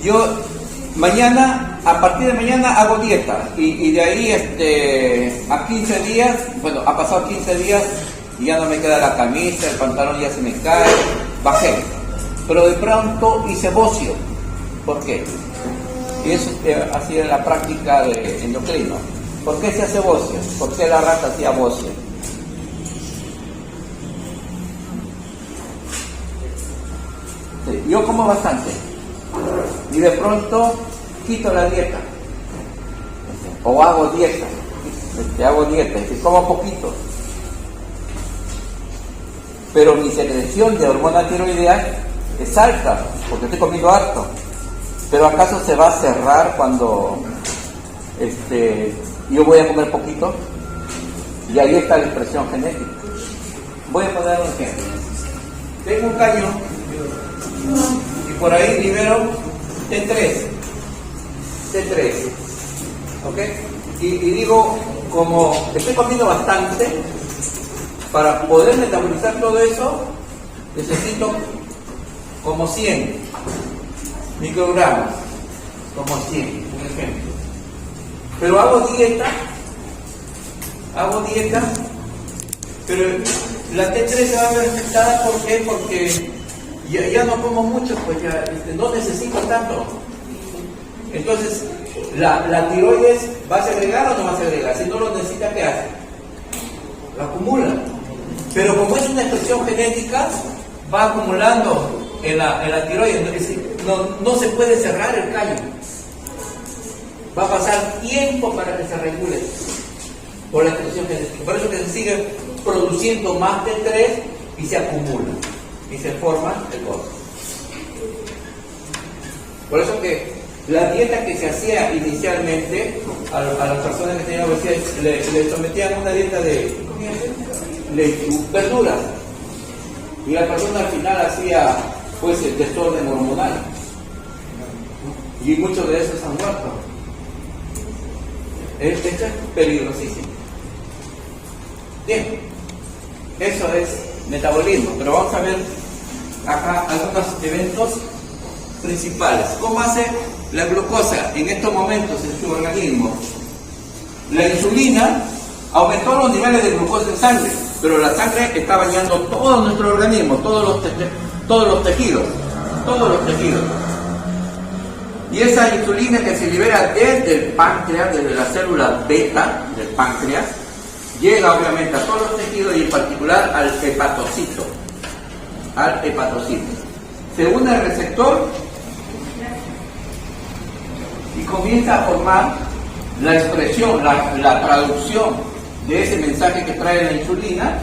Yo mañana, a partir de mañana hago dieta y de ahí a 15 días, bueno, ha pasado 15 días y ya no me queda la camisa, el pantalón ya se me cae, bajé. Pero de pronto hice bocio. ¿Por qué? Y eso así en la práctica de endocrino. ¿Por qué se hace bocio? ¿Por qué la rata hacía bocio? Sí, yo como bastante y de pronto quito la dieta o hago dieta, y como poquito, pero mi secreción de hormona tiroidea es alta porque estoy comiendo harto. Pero ¿acaso se va a cerrar cuando yo voy a comer poquito? Y ahí está la expresión genética. Voy a poner un ejemplo. Tengo un cañón y por ahí libero T3, ¿ok? Y digo, como estoy comiendo bastante, para poder metabolizar todo eso necesito como 100 microgramos, como 100, un ejemplo. Pero hago dieta, pero la T3 se va a ver afectada. ¿Por qué? Porque ya no como mucho, pues ya no necesito tanto. Entonces, la tiroides ¿va a segregar o no va a segregar? Si no lo necesita, ¿qué hace? Lo acumula. Pero como es una expresión genética, va acumulando en la tiroides. No se puede cerrar el callo. Va a pasar tiempo para que se regule por la expresión genética. Por eso que se sigue produciendo más T3 y se acumula y se forma el bocio. Por eso que la dieta que se hacía inicialmente a las personas que tenían obesidad le sometían a una dieta de verduras y la persona al final hacía pues el desorden hormonal y muchos de esos han muerto. Esto es peligrosísimo. Bien, eso es metabolismo, pero vamos a ver acá algunos eventos principales. ¿Cómo hace la glucosa en estos momentos en su organismo? La insulina aumentó los niveles de glucosa en sangre, pero la sangre está bañando todo nuestro organismo, todos los tejidos. Y esa insulina que se libera desde el páncreas, desde la célula beta del páncreas, llega obviamente a todos los tejidos y en particular al hepatocito. Se une al receptor y comienza a formar la expresión, la traducción de ese mensaje que trae la insulina.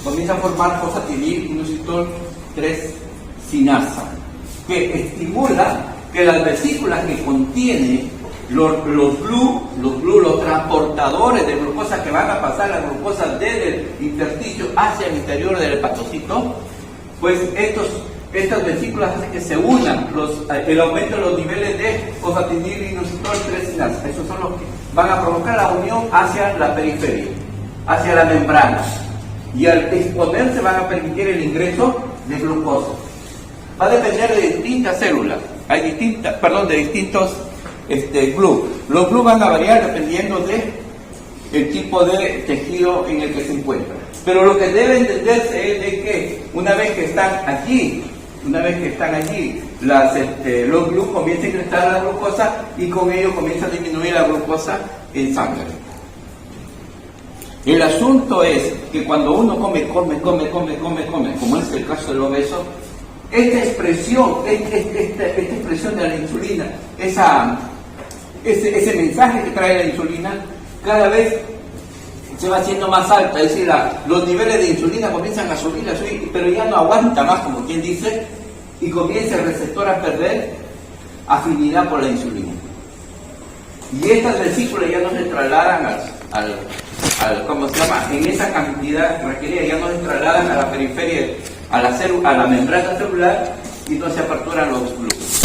Comienza a formar fosfatidil-inositol 3 sinasa, que estimula que las vesículas que contienen los transportadores de glucosa que van a pasar la glucosa desde el intersticio hacia el interior del hepatocito, pues estas vesículas hacen que se unan el aumento de los niveles de fosfatidil-inositol 3 sinasa. Esos son los que van a provocar la unión hacia la periferia, hacia la membrana, y al exponerse van a permitir el ingreso de glucosa. Va a depender de distintas células, de distintos GLU. Los GLU van a variar dependiendo del tipo de tejido en el que se encuentra. Pero lo que debe entenderse es de que una vez que están allí, los GLU comienzan a ingresar la glucosa y con ello comienza a disminuir la glucosa en sangre. El asunto es que cuando uno come, como es el caso del obeso, esta expresión de la insulina, ese mensaje que trae la insulina, cada vez se va haciendo más alta. Es decir, los niveles de insulina comienzan a subir, pero ya no aguanta más, como quien dice, y comienza el receptor a perder afinidad por la insulina. Y estas vesículas ya no se trasladan ¿cómo se llama? En esa cantidad requerida, ya no se trasladan a la periferia, a la membrana celular, y no se aperturan los glúteos.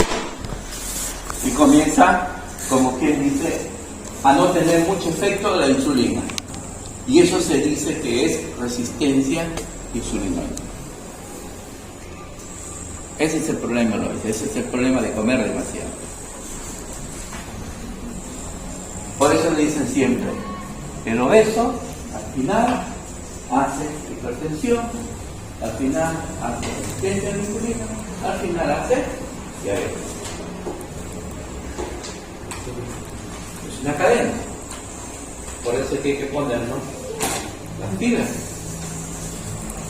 Y comienza, como quien dice, a no tener mucho efecto de la insulina. Y eso se dice que es resistencia insulinoide. Ese es el problema, ese es el problema de comer demasiado. Por eso le dicen siempre, el obeso al final hace hipertensión, al final hace resistencia a la insulina, al final hace diabetes. Es una cadena. Por eso es que hay que ponernos las pilas.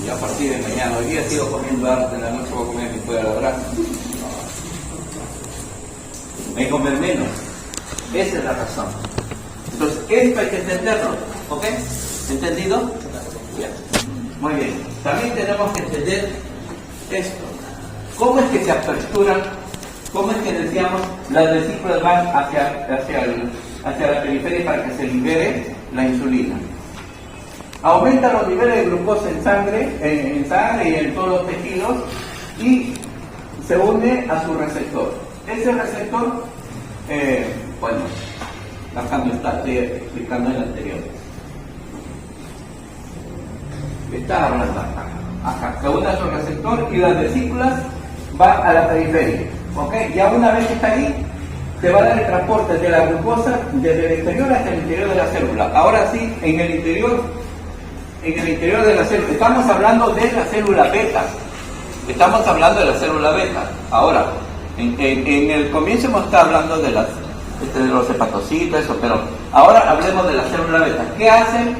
Y a partir de mañana, hoy día sigo comiendo arte, en la noche voy a comer mi fuera de la hay que comer menos. Esa es la razón. Entonces, esto hay que entenderlo. ¿Ok? ¿Entendido? Bien. Muy bien. También tenemos que entender esto. ¿Cómo es que se aperturan? ¿Cómo es que decíamos las vesículas van hacia la periferia para que se libere la insulina? Aumenta los niveles de glucosa en sangre y en todos los tejidos y se une a su receptor. Ese receptor, bueno, estoy explicando en el anterior. Está hablando acá. Se une a su receptor y las vesículas van a la periferia. ¿Ok? Ya una vez que está ahí, se va a dar el transporte de la glucosa desde el exterior hasta el interior de la célula. Ahora sí, en el interior de la célula. Estamos hablando de la célula beta. Estamos hablando de la célula beta. Ahora, en el comienzo hemos estado hablando de los hepatocitos, eso, pero ahora hablemos de la célula beta. ¿Qué hace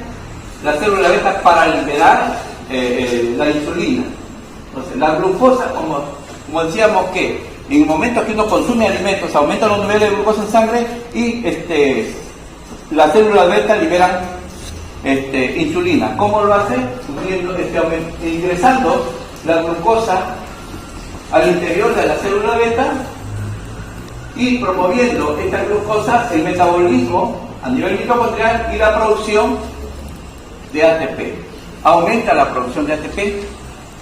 la célula beta para liberar la insulina? Entonces, la glucosa, como decíamos que en el momento que uno consume alimentos, aumentan los niveles de glucosa en sangre y las células beta liberan insulina. ¿Cómo lo hace? Ingresando la glucosa al interior de la célula beta y promoviendo esta glucosa el metabolismo a nivel mitocondrial y la producción de ATP. Aumenta la producción de ATP,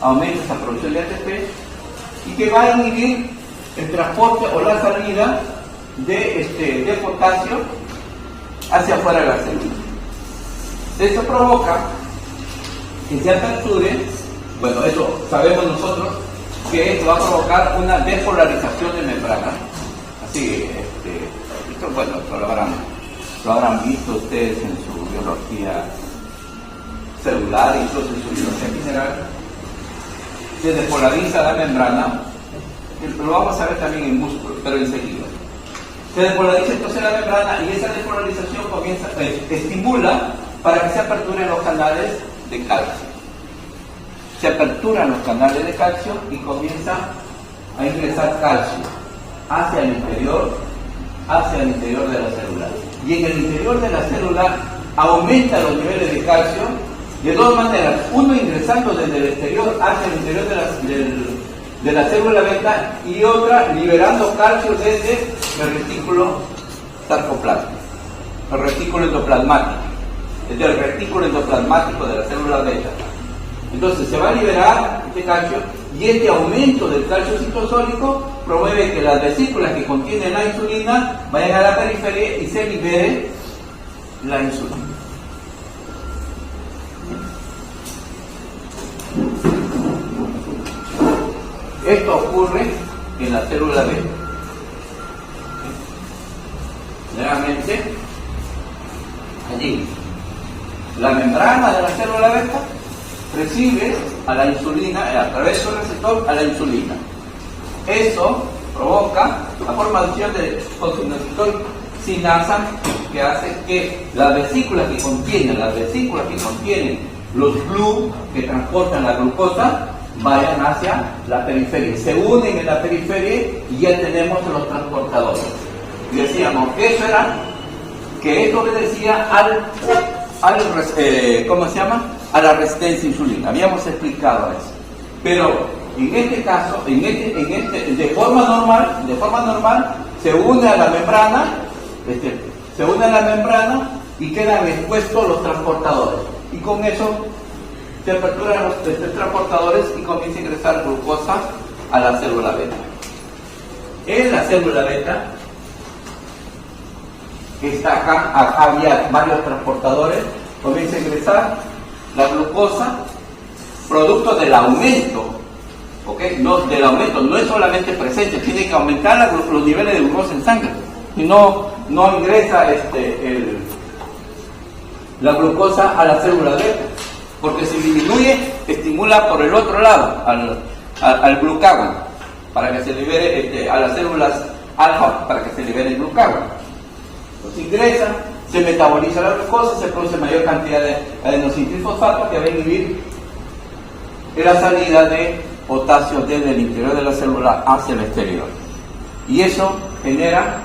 aumenta esa producción de ATP y que va a inhibir el transporte o la salida de potasio hacia afuera de la célula. Esto provoca que se aperture, bueno, eso sabemos nosotros, que esto va a provocar una despolarización de membrana. Así, esto, bueno, lo habrán visto ustedes en su biología celular, incluso en su biología mineral. Se despolariza la membrana, lo vamos a ver también en músculos, pero enseguida. Se despolariza entonces la membrana y esa despolarización estimula para que se aperturen los canales de calcio. Se aperturan los canales de calcio y comienza a ingresar calcio hacia el interior de la célula. Y en el interior de la célula aumenta los niveles de calcio de dos maneras. Uno ingresando desde el exterior hacia el interior de la célula beta y otra liberando calcio desde el retículo sarcoplasmático, el retículo endoplasmático. Desde el retículo endoplasmático de la célula beta. Entonces se va a liberar este calcio y este aumento del calcio citosólico promueve que las vesículas que contienen la insulina vayan a la periferia y se libere la insulina. Esto ocurre en la célula beta. Generalmente, allí, la membrana de la célula beta recibe a la insulina, a través de su receptor, a la insulina. Eso provoca la formación de cosinositol sinasa que hace que las vesículas que contienen los GLU que transportan la glucosa vayan hacia la periferia, se unen en la periferia y ya tenemos los transportadores. Y decíamos que eso era, que esto obedecía a la resistencia a insulina. Habíamos explicado eso. Pero en este caso, de forma normal, se une a la membrana, y quedan expuestos los transportadores. Y con eso se aperturan los transportadores y comienza a ingresar glucosa a la célula beta. En la célula beta, que está acá había varios transportadores, comienza a ingresar la glucosa, producto del aumento, ¿ok? No, del aumento, no es solamente presente, tiene que aumentar los niveles de glucosa en sangre. y no ingresa la glucosa a la célula beta, porque si disminuye, estimula por el otro lado al glucagón, para que se libere a las células alfa, para que se libere el glucagón. Entonces ingresa, se metaboliza la glucosa, se produce mayor cantidad de adenosine-trifosfato que va a inhibir la salida de potasio desde el interior de la célula hacia el exterior. Y eso genera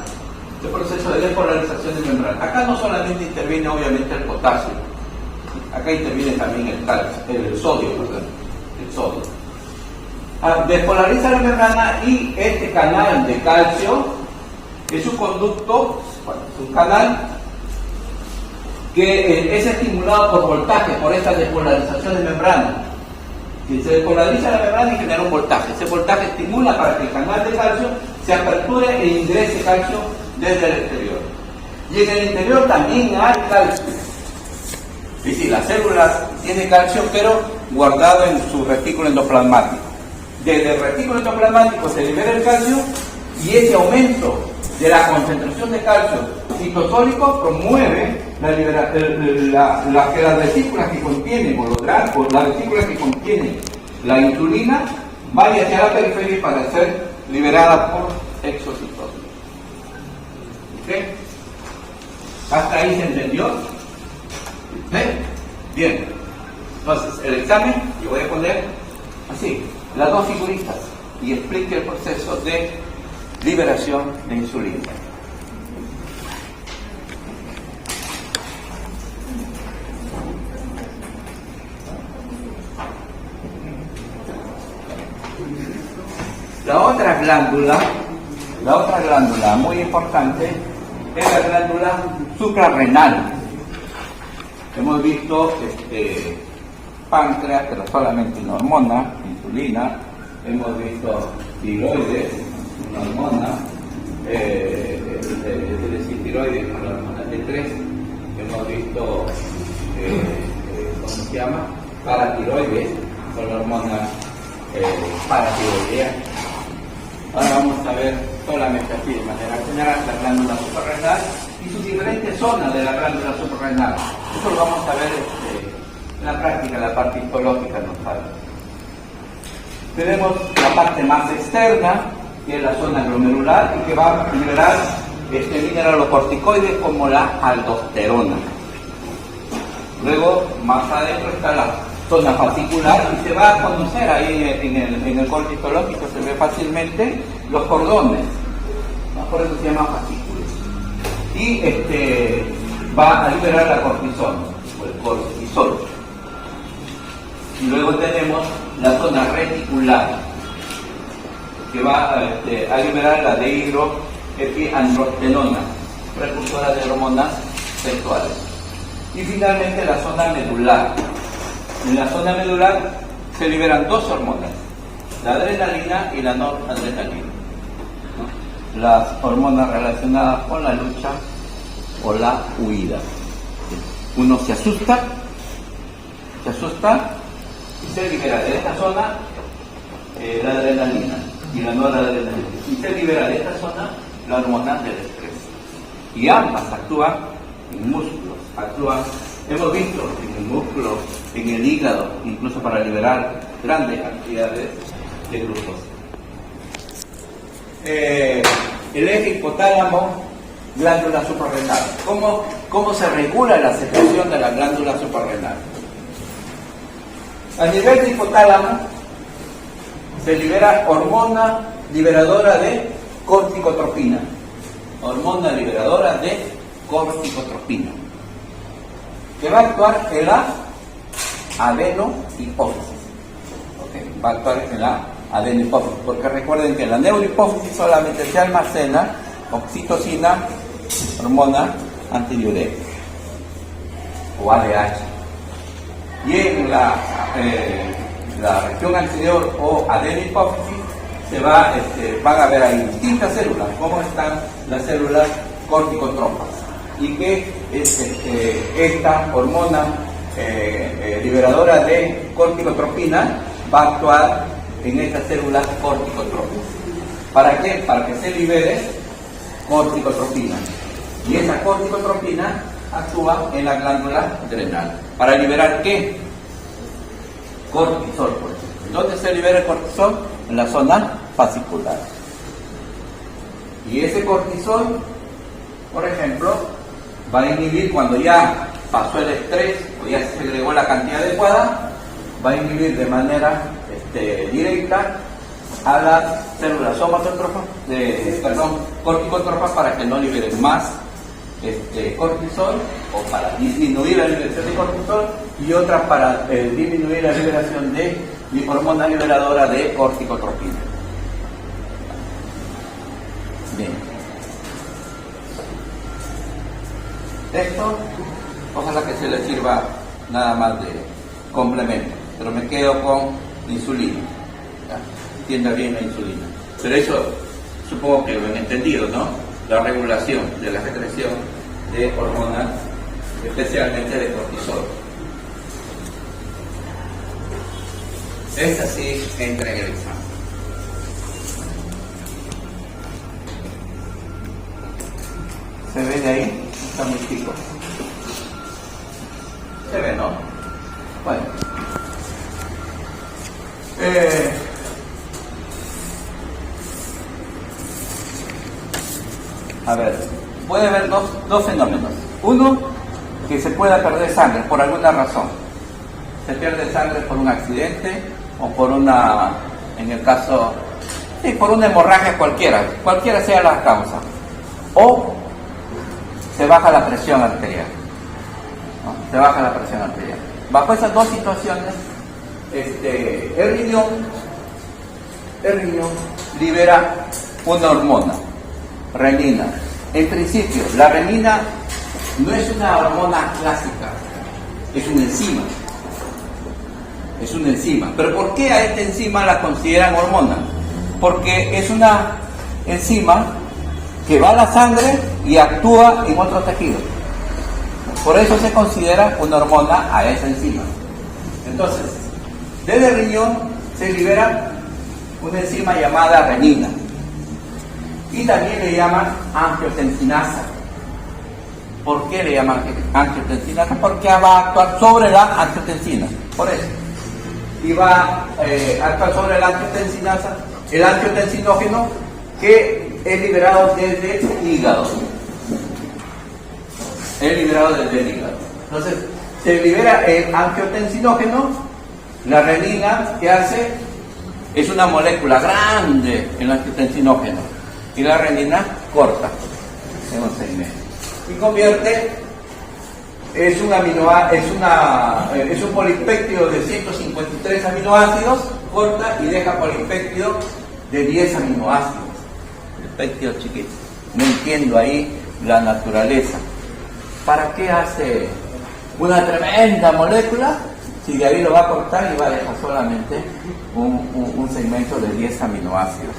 este proceso de despolarización de membrana. Acá no solamente interviene obviamente el potasio, acá interviene también el sodio. Despolariza la membrana y este canal de calcio es un conducto, es un canal que es estimulado por voltaje, por esta despolarización de membrana. Si se despolariza la membrana y genera un voltaje, ese voltaje estimula para que el canal de calcio se aperture e ingrese calcio desde el exterior. Y en el interior también hay calcio. Es decir, las células tienen calcio, pero guardado en su retículo endoplasmático. Desde el retículo endoplasmático se libera el calcio y ese aumento de la concentración de calcio citosólico promueve que las vesículas que contienen, o las vesículas que contienen la insulina, vaya hacia la periferia para ser liberada por exocitosis. ¿Ok? ¿Hasta ahí se entendió? ¿Eh? Bien. Entonces, el examen, yo voy a poner así, las dos figuritas, y explique el proceso de liberación de insulina. La otra glándula muy importante es la glándula suprarrenal. Hemos visto páncreas, pero solamente una hormona, insulina. Hemos visto tiroides, una hormona, tiroides con la hormona T3. Hemos visto, ¿cómo se llama? Paratiroides con la hormona paratiroidea. Ahora vamos a ver solamente así de manera general la glándula suprarrenal y sus diferentes zonas de la glándula suprarrenal. Eso lo vamos a ver en la práctica, la parte histológica nos sale. Tenemos la parte más externa, que es la zona glomerular, y que va a liberar mineralocorticoides como la aldosterona. Luego, más adentro está la zona fascicular y se va a conocer ahí en el corte histológico, se ve fácilmente los cordones, ¿no? Por eso se llama fascículo. Y va a liberar la cortisona o el cortisol. Y luego tenemos la zona reticular, que va a liberar la dehidroepiandrostenona, precursora de hormonas sexuales. Y finalmente la zona medular. En la zona medular se liberan dos hormonas, la adrenalina y la noradrenalina, ¿no? Las hormonas relacionadas con la lucha o la huida. Uno se asusta y se libera de esta zona la adrenalina y la noradrenalina, y se libera de esta zona la hormona del estrés. Y ambas actúan en músculos, hemos visto en el músculo, en el hígado, incluso para liberar grandes cantidades de glucosa. El eje hipotálamo, glándula suprarrenal. ¿Cómo se regula la secreción de la glándula suprarrenal? A nivel de hipotálamo se libera hormona liberadora de corticotropina. Hormona liberadora de corticotropina, que va a actuar en la adenohipófisis. ¿Okay? Va a actuar en la adenohipófisis, porque recuerden que en la neurohipófisis solamente se almacena oxitocina, hormona antidiurética o ADH. Y en la región anterior o adenohipófisis van a ver ahí distintas células, como están las células corticotropas, y que esta hormona liberadora de corticotropina va a actuar en estas células corticotropas. ¿Para qué? Para que se libere corticotropina. Y esa corticotropina actúa en la glándula adrenal. ¿Para liberar qué? Cortisol, por ejemplo. ¿Dónde se libera el cortisol? En la zona fascicular. Y ese cortisol, por ejemplo, va a inhibir cuando ya pasó el estrés o ya se agregó la cantidad adecuada, va a inhibir de manera directa a las células somatótrofas, corticotrófas, para que no liberen más cortisol, o para disminuir la liberación de cortisol, y otra para disminuir la liberación de hormona liberadora de corticotropina. Bien. Esto, ojalá que se le sirva nada más de complemento, pero me quedo con insulina. ¿Ya? Entienda bien la insulina. Pero eso supongo que lo han entendido, ¿no? La regulación de la secreción de hormonas, especialmente de cortisol. Esta sí entra en el examen. ¿Se ve de ahí? Está muy chico. Se ve, ¿no? Bueno. A ver, puede haber dos fenómenos. Uno, que se pueda perder sangre por alguna razón. Se pierde sangre por un accidente o por una, en el caso, sí, por una hemorragia cualquiera sea la causa. O se baja la presión arterial. ¿No? Se baja la presión arterial. Bajo esas dos situaciones, el riñón libera una hormona, renina. En principio, la renina no es una hormona clásica, es una enzima. Es una enzima. ¿Pero por qué a esta enzima la consideran hormona? Porque es una enzima que va a la sangre y actúa en otro tejido. Por eso se considera una hormona a esa enzima. Entonces, desde el riñón se libera una enzima llamada renina. Y también le llaman angiotensinasa. ¿Por qué le llaman angiotensinasa? Porque va a actuar sobre la angiotensina. Por eso. Y va a actuar sobre la angiotensinasa, el angiotensinógeno, que es liberado desde el hígado. Es liberado desde el hígado. Entonces, se libera el angiotensinógeno, la renina, que hace, es una molécula grande, el angiotensinógeno, y la renina corta en un segmento. Y convierte, es un polipéptido de 153 aminoácidos, corta y deja polipéptido de 10 aminoácidos. Polipéptido chiquito. No entiendo ahí la naturaleza. ¿Para qué hace una tremenda molécula si de ahí lo va a cortar y va a dejar solamente un segmento de 10 aminoácidos?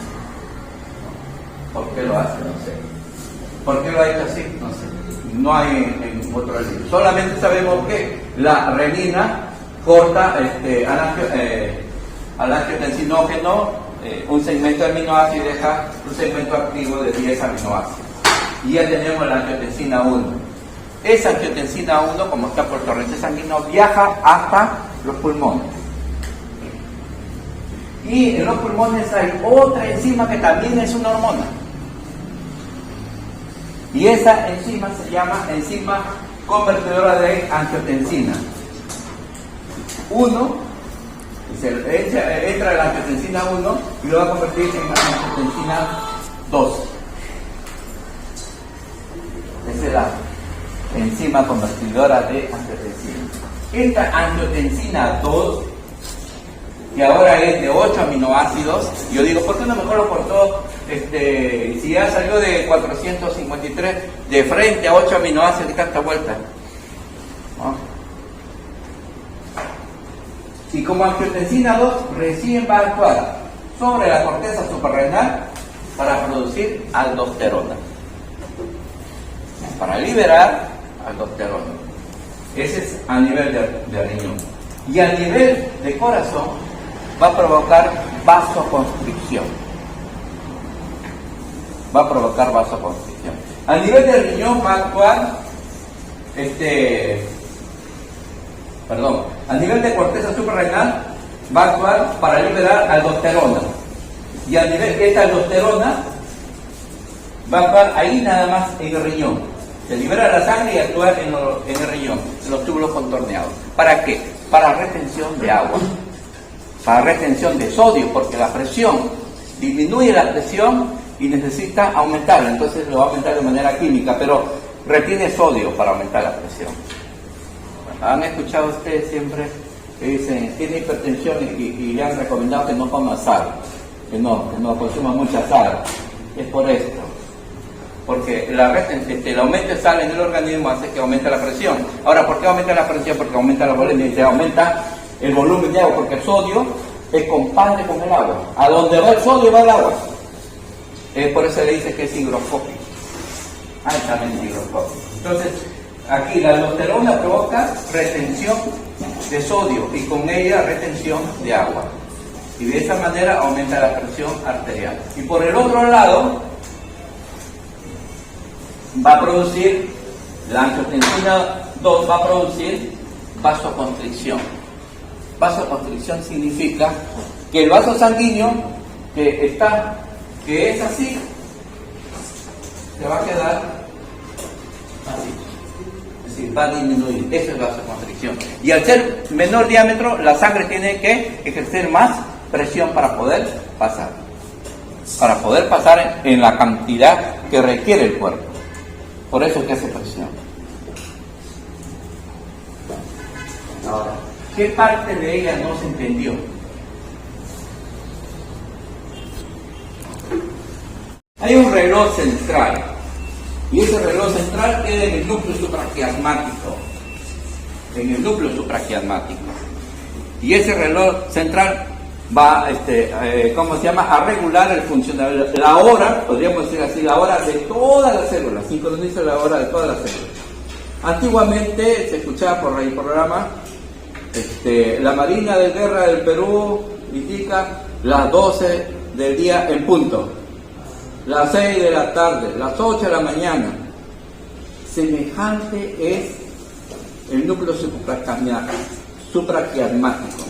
¿Por qué lo hace? No sé. ¿Por qué lo ha hecho así? No sé. No hay en otro libro. Solamente sabemos que la renina corta al angiotensinógeno un segmento de aminoácido y deja un segmento activo de 10 aminoácidos. Y ya tenemos la angiotensina 1. Esa angiotensina 1, como está por torrente sanguíneo, viaja hasta los pulmones. Y en los pulmones hay otra enzima que también es una hormona. Y esa enzima se llama enzima convertidora de angiotensina 1, entra la angiotensina 1 y lo va a convertir en angiotensina 2. Esa es la enzima convertidora de angiotensina. Esta angiotensina 2, que ahora es de 8 aminoácidos, yo digo, ¿por qué no mejor lo cortó? Si ya salió de 453 de frente a 8 aminoácidos, de tanta vuelta, ¿no? Y como angiotensina 2 recién va a actuar sobre la corteza suprarrenal para producir aldosterona, para liberar aldosterona. Ese es a nivel de riñón. Y a nivel de corazón va a provocar vasoconstricción. A nivel del riñón va a actuar, a nivel de corteza suprarrenal va a actuar para liberar aldosterona. Y a nivel de esta aldosterona va a actuar ahí nada más en el riñón. Se libera la sangre y actúa en el riñón, en los túbulos contorneados. ¿Para qué? Para retención de agua, para retención de sodio, porque la presión disminuye la presión y necesita aumentarla, entonces lo va a aumentar de manera química, pero retiene sodio para aumentar la presión. ¿Han escuchado ustedes siempre que dicen, tiene hipertensión y le han recomendado que no coma sal, que no consuma mucha sal? Es por esto, porque el aumento de sal en el organismo hace que aumente la presión. Ahora, ¿por qué aumenta la presión? Porque aumenta la volumen y se aumenta el volumen de agua, porque el sodio es compatible con el agua. A donde va el sodio va el agua. Por eso le dice que es higroscópico, altamente higroscópico. Entonces, aquí la aldosterona provoca retención de sodio y con ella retención de agua. Y de esa manera aumenta la presión arterial. Y por el otro lado, va a producir, la angiotensina 2 va a producir vasoconstricción. Vasoconstricción significa que el vaso sanguíneo que es así, se va a quedar así. Es decir, va a disminuir. Eso es vasoconstricción. Y al ser menor diámetro, la sangre tiene que ejercer más presión para poder pasar. Para poder pasar en la cantidad que requiere el cuerpo. Por eso es que hace presión. Ahora, ¿qué parte de ella no se entendió? Hay un reloj central, y ese reloj central queda en el núcleo supraquiasmático. En el núcleo supraquiasmático. Y ese reloj central va, a regular el funcionamiento, la hora, podríamos decir así, la hora de todas las células, sincroniza la hora de todas las células. Antiguamente se escuchaba por el programa, la Marina de Guerra del Perú indica las 12 del día en punto, las 6 de la tarde, las 8 de la mañana. Semejante es el núcleo supraquiasmático.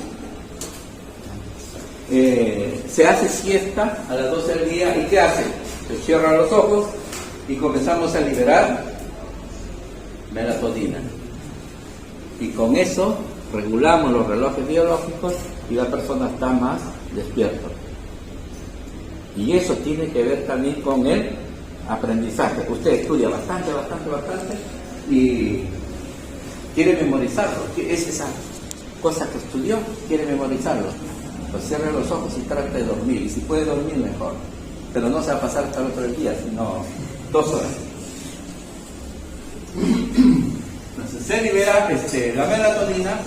Se hace siesta a las 12 del día y ¿qué hace? Se cierran los ojos y comenzamos a liberar melatonina. Y con eso regulamos los relojes biológicos y la persona está más despierta. Y eso tiene que ver también con el aprendizaje. Usted estudia bastante y quiere memorizarlo. Es esa cosa que estudió, quiere memorizarlo. Pues cierre los ojos y trate de dormir. Y si puede dormir, mejor. Pero no se va a pasar hasta el otro día, sino 2 horas. Entonces se libera la melatonina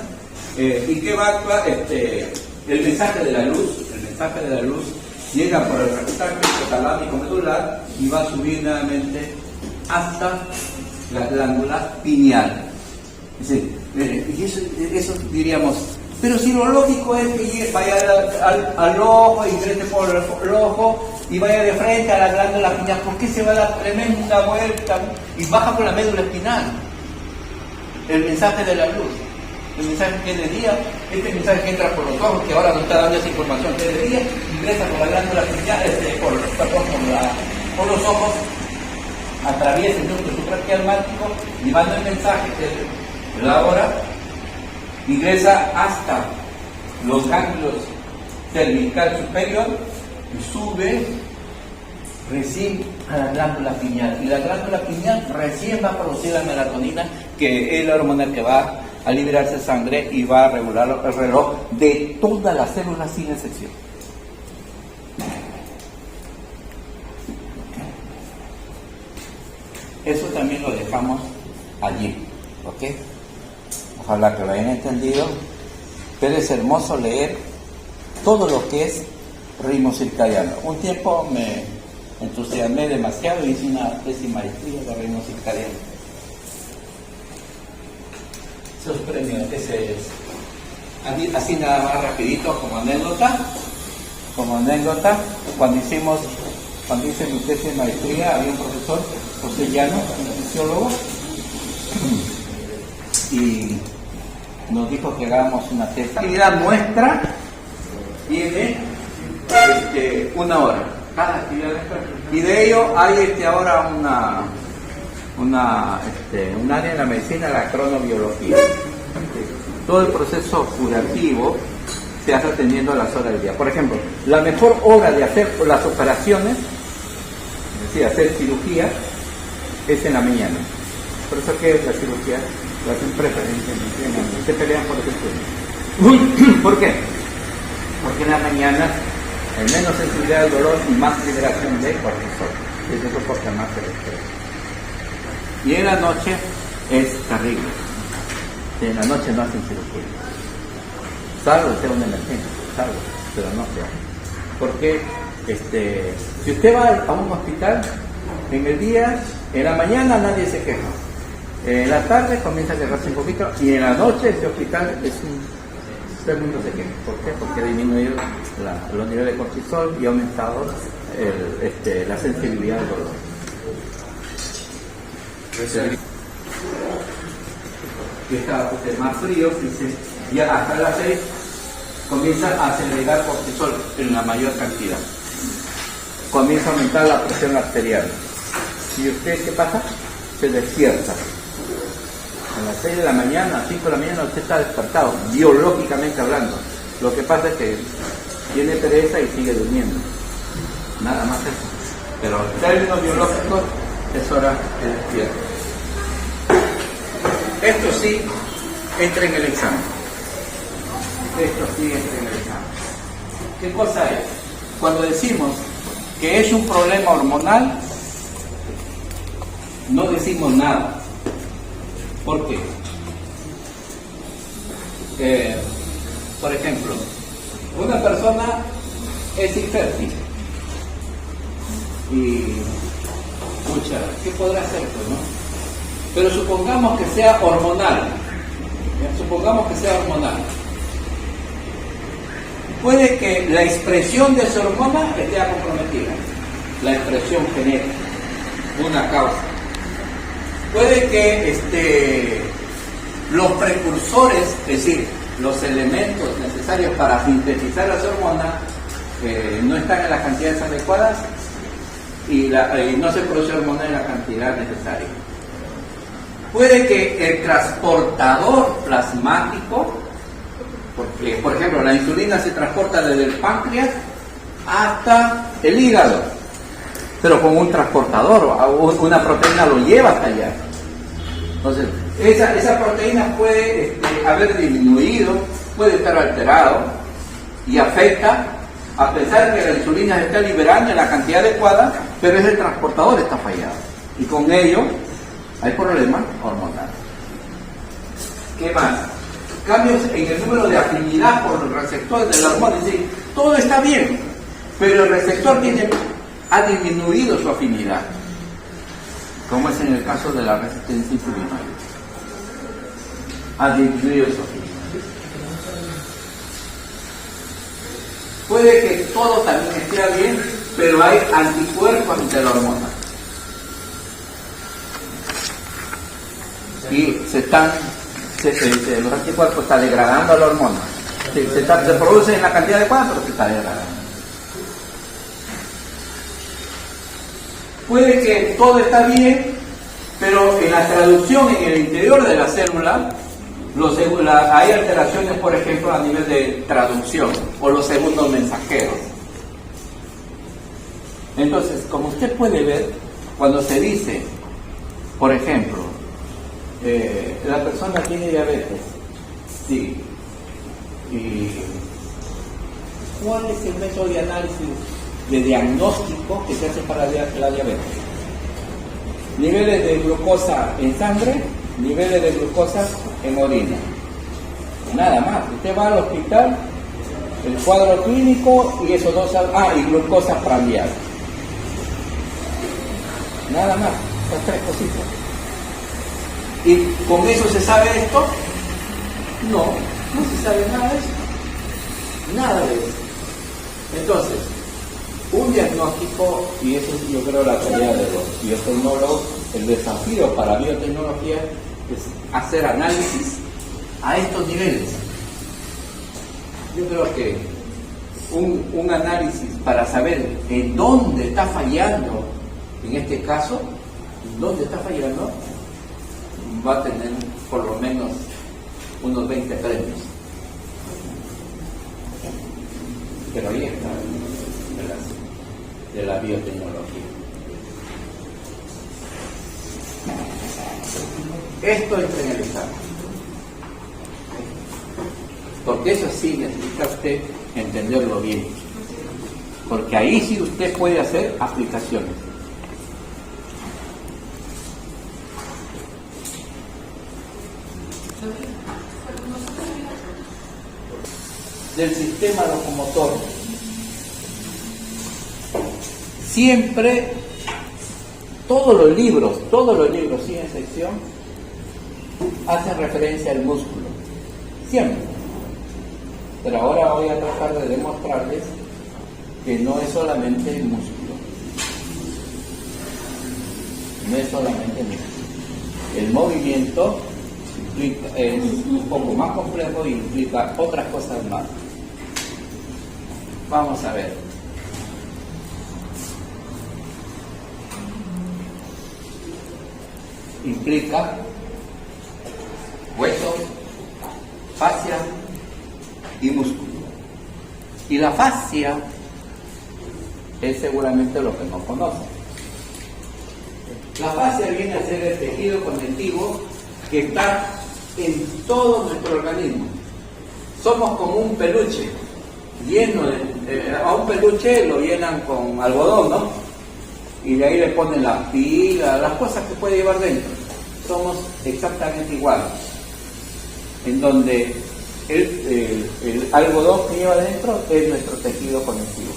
y que va a actuar el mensaje de la luz. El mensaje de la luz llega por el receptáculo talámico medular y va a subir nuevamente hasta la glándula pineal. Es decir, y eso diríamos, pero si lo lógico es que vaya al ojo, ingrese por el ojo y vaya de frente a la glándula pineal, ¿por qué se va a dar tremenda vuelta y baja por la médula espinal? El mensaje de la luz, el mensaje que es de día, este mensaje que entra por los ojos, que ahora nos está dando esa información que es de día, ingresa por la glándula pineal, por los ojos, atraviesa el núcleo supraquiasmático, llevando el mensaje que es la hora, ingresa hasta los ganglios cervical superior y sube recién a la glándula pineal. Y la glándula pineal recién va a producir la melatonina, que es la hormona que va a liberarse sangre y va a regular el reloj de todas las células sin excepción. Eso también lo dejamos allí, ¿ok? Ojalá que lo hayan entendido, pero es hermoso leer todo lo que es ritmo circadiano. Un tiempo me entusiasmé demasiado y hice una tesis maestría de ritmo circadiano. Esos premios, ese es. Así nada más rapidito como anécdota, cuando cuando hice mi tesis de maestría, había un profesor, José Llano, un fisiólogo, y nos dijo que hagamos una tesis. La actividad nuestra tiene 1 hora, cada actividad nuestra, y de ello hay ahora un área en la medicina, la cronobiología. Todo el proceso curativo se hace atendiendo a las horas del día. Por ejemplo, la mejor hora de hacer las operaciones, es decir, hacer cirugía, es en la mañana. Por eso, ¿qué es la cirugía? Las empresas se pelean por ese estudio. ¿Por qué? Porque en la mañana hay menos sensibilidad al dolor y más liberación de cortisol. Y eso soporta más el estrés. Y en la noche es terrible. En la noche no hacen cirugía. Salvo sea una emergencia, salvo, pero no se hace. Porque si usted va a un hospital, en el día, en la mañana nadie se queja. En la tarde comienza a quejarse un poquito y en la noche este hospital todo el mundo se queja. ¿Por qué? Porque ha disminuido los niveles de cortisol y ha aumentado la sensibilidad al dolor. Que está más frío, dice, ya hasta las 6 comienza a segregar cortisol en la mayor cantidad. Comienza a aumentar la presión arterial. ¿Y usted qué pasa? Se despierta. A las 6 de la mañana, a las 5 de la mañana usted está despertado, biológicamente hablando. Lo que pasa es que tiene pereza y sigue durmiendo. Nada más eso. Pero en términos biológicos es hora de despierto. Esto sí entra en el examen. Esto sí entra en el examen. ¿Qué cosa es? Cuando decimos que es un problema hormonal, no decimos nada. ¿Por qué? Por ejemplo, una persona es infértil y, pucha, ¿qué podrá hacer, pues, no? Pero supongamos que sea hormonal. Supongamos que sea hormonal. Puede que la expresión de su hormona esté comprometida. La expresión genética. Una causa. Puede que los precursores, es decir, los elementos necesarios para sintetizar las hormonas, no están en las cantidades adecuadas y no se produce hormona en la cantidad necesaria. Puede que el transportador plasmático, porque por ejemplo la insulina se transporta desde el páncreas hasta el hígado, pero con un transportador, una proteína lo lleva hasta allá. Entonces, esa proteína puede haber disminuido, puede estar alterado y afecta, a pesar que la insulina se está liberando en la cantidad adecuada, pero ese transportador está fallado. Y con ello hay problemas hormonales. ¿Qué más? Cambios en el número de afinidad por los receptores de la hormona. Es decir, todo está bien, pero el receptor ha disminuido su afinidad, como es en el caso de la resistencia insulinaria. Ha disminuido su afinidad. Puede que todo también esté bien, pero hay anticuerpos ante la hormona. Y los anticuerpos están degradando la hormona. Se produce en la cantidad adecuada, pero se está degradando. Puede que todo está bien, pero en la traducción en el interior de la célula, hay alteraciones, por ejemplo, a nivel de traducción o los segundos mensajeros. Entonces, como usted puede ver, cuando se dice, por ejemplo, la persona tiene diabetes, sí, y ¿cuál es el método de análisis de diagnóstico que se hace para la diabetes? Niveles de glucosa en sangre, niveles de glucosa en orina. Nada más. Usted va al hospital, el cuadro clínico y esos dos, y glucosa prandial. Nada más, esas tres cositas. ¿Y con eso se sabe esto? No se sabe nada de eso. Nada de eso. Entonces, un diagnóstico, y eso yo creo la tarea de los biotecnólogos, el desafío para biotecnología es hacer análisis a estos niveles. Yo creo que un análisis para saber en dónde está fallando, en este caso, dónde está fallando, va a tener por lo menos unos 20 premios. Pero ahí está de la biotecnología. Esto es en el examen. Porque eso sí necesita usted entenderlo bien. Porque ahí sí usted puede hacer aplicaciones. Del sistema locomotor. Siempre, todos los libros, sin excepción, hacen referencia al músculo. Siempre. Pero ahora voy a tratar de demostrarles que no es solamente el músculo. No es solamente el músculo. El movimiento es un poco más complejo y implica otras cosas más. Vamos a ver. Implica hueso, fascia y músculo. Y la fascia es seguramente lo que no conocen. La fascia viene a ser el tejido conectivo que está en todo nuestro organismo. Somos como un peluche lleno a un peluche lo llenan con algodón, ¿no? Y de ahí le ponen las pilas, las cosas que puede llevar dentro. Somos exactamente iguales, en donde el algodón que lleva dentro es nuestro tejido conectivo.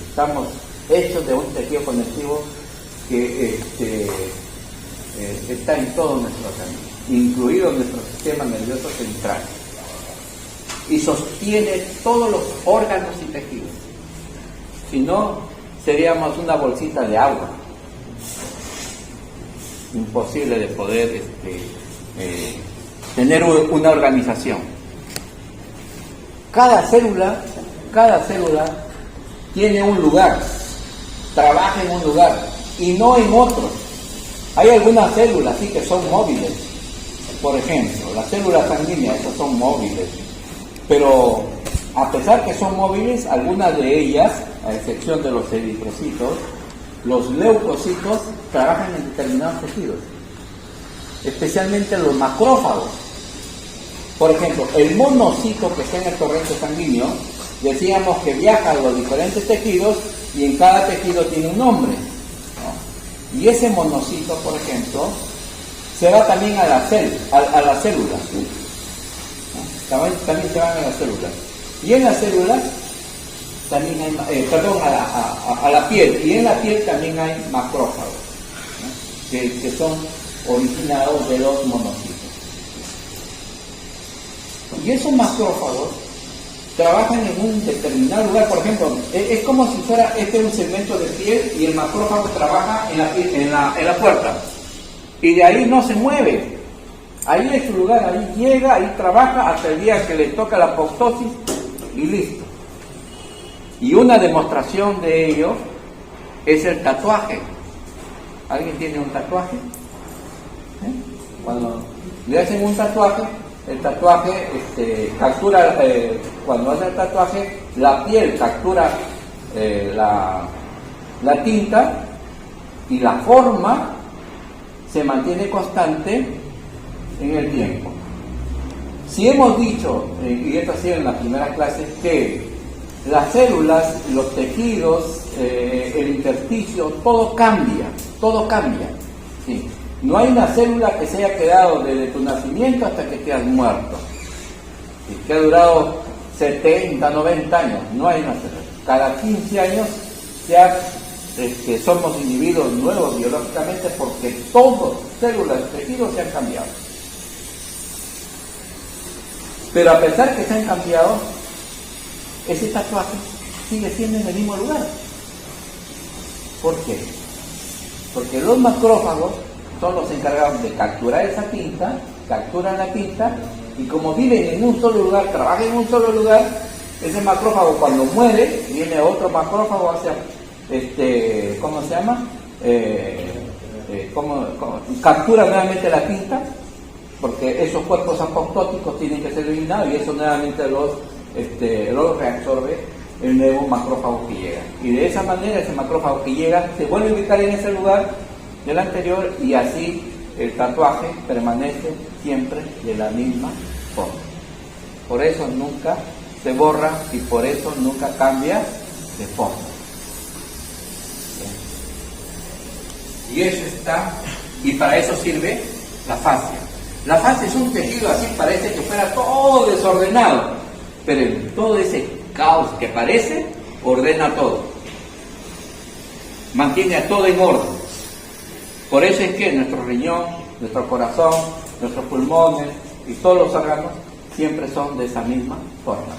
Estamos hechos de un tejido conectivo que está en todo nuestro organismo, incluido nuestro sistema nervioso central, y sostiene todos los órganos y tejidos. Si no, seríamos una bolsita de agua, imposible de poder tener una organización. Cada célula tiene un lugar, trabaja en un lugar y no en otro. Hay algunas células sí que son móviles, por ejemplo, las células sanguíneas, esas son móviles, pero a pesar que son móviles, algunas de ellas, a excepción de los eritrocitos, los leucocitos trabajan en determinados tejidos, especialmente los macrófagos. Por ejemplo, el monocito que está en el torrente sanguíneo, decíamos que viaja a los diferentes tejidos y en cada tejido tiene un nombre, ¿no? Y ese monocito, por ejemplo, se va también a la célula, ¿no? También se van a la célula. Y en la célula también hay, a la piel, y en la piel también hay macrófagos, ¿no? que son originados de los monocitos. Y esos macrófagos trabajan en un determinado lugar. Por ejemplo, es como si fuera un segmento de piel y el macrófago trabaja en la puerta, y de ahí no se mueve. Ahí es su lugar, ahí llega, ahí trabaja hasta el día que le toca la apoptosis y listo. Y una demostración de ello es el tatuaje. ¿Alguien tiene un tatuaje? Cuando le hacen un tatuaje, el tatuaje captura, cuando hace el tatuaje, la piel captura la tinta, y la forma se mantiene constante en el tiempo. Si hemos dicho, y esto ha sido en las primeras clases, que las células, los tejidos, el intersticio, todo cambia, ¿sí? No hay una célula que se haya quedado desde tu nacimiento hasta que te has muerto, ¿sí? Que ha durado 70, 90 años, no hay una célula. Cada 15 años ya somos individuos nuevos biológicamente, porque todas células, tejidos se han cambiado. Pero a pesar que se han cambiado, ese tatuaje sigue siendo en el mismo lugar. ¿Por qué? Porque los macrófagos son los encargados de capturar esa pinta, capturan la pinta, y como viven en un solo lugar, trabajan en un solo lugar, ese macrófago cuando muere, viene otro macrófago hacia, ¿cómo se llama? Captura nuevamente la pinta, porque esos cuerpos apoptóticos tienen que ser eliminados y eso nuevamente los reabsorbe el nuevo macrófago que llega. Y de esa manera ese macrófago que llega se vuelve a ubicar en ese lugar del anterior y así el tatuaje permanece siempre de la misma forma. Por eso nunca se borra y por eso nunca cambia de forma. Y eso está, y para eso sirve la fascia. La fascia es un tejido así, parece que fuera todo desordenado, pero en todo ese caos que parece, ordena todo. Mantiene a todo en orden. Por eso es que nuestro riñón, nuestro corazón, nuestros pulmones y todos los órganos siempre son de esa misma forma.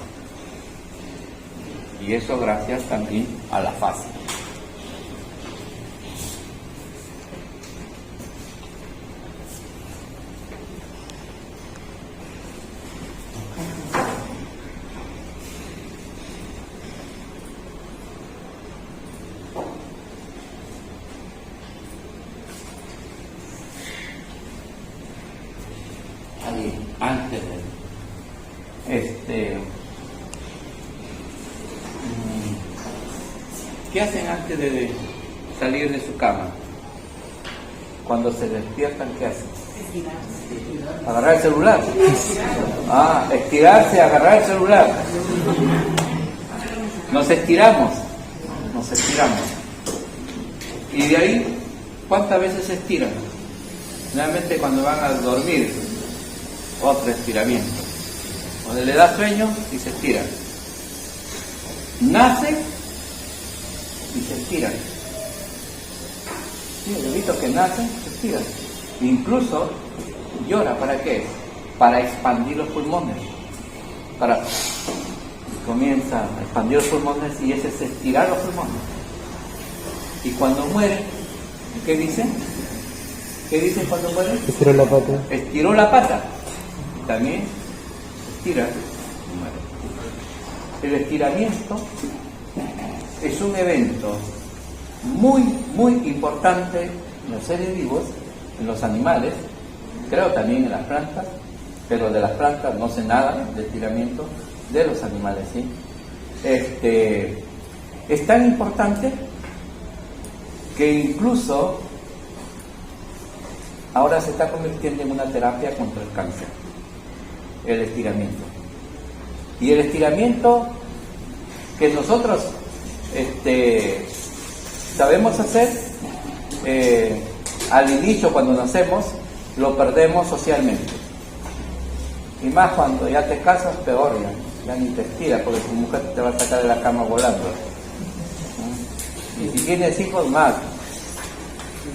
Y eso gracias también a la fascia. Antes de ¿qué hacen antes de salir de su cama? Cuando se despiertan, ¿qué hacen? Agarrar el celular. Estirarse, agarrar el celular. Nos estiramos. Y de ahí, ¿cuántas veces se estiran? Nuevamente cuando van a dormir, otro estiramiento. Cuando le da sueño y se estira. Nace y se estira. Sí, el bebito que nace se estira. Incluso llora, ¿para qué? Para expandir los pulmones. Comienza a expandir los pulmones y ese es estirar los pulmones. Y cuando muere, ¿qué dice? ¿Qué dice cuando muere? Estiró la pata. Estiró la pata. También estira y muere. El estiramiento es un evento muy, muy importante en los seres vivos, en los animales, creo también en las plantas, pero de las plantas no sé nada de estiramiento, de los animales, ¿sí? Es tan importante que incluso ahora se está convirtiendo en una terapia contra el cáncer, el estiramiento. Y el estiramiento que nosotros sabemos hacer, al inicio cuando nacemos, lo perdemos socialmente. Y más cuando ya te casas, peor, ya ni te estiras, porque tu mujer te va a sacar de la cama volando. Y si tienes hijos, más.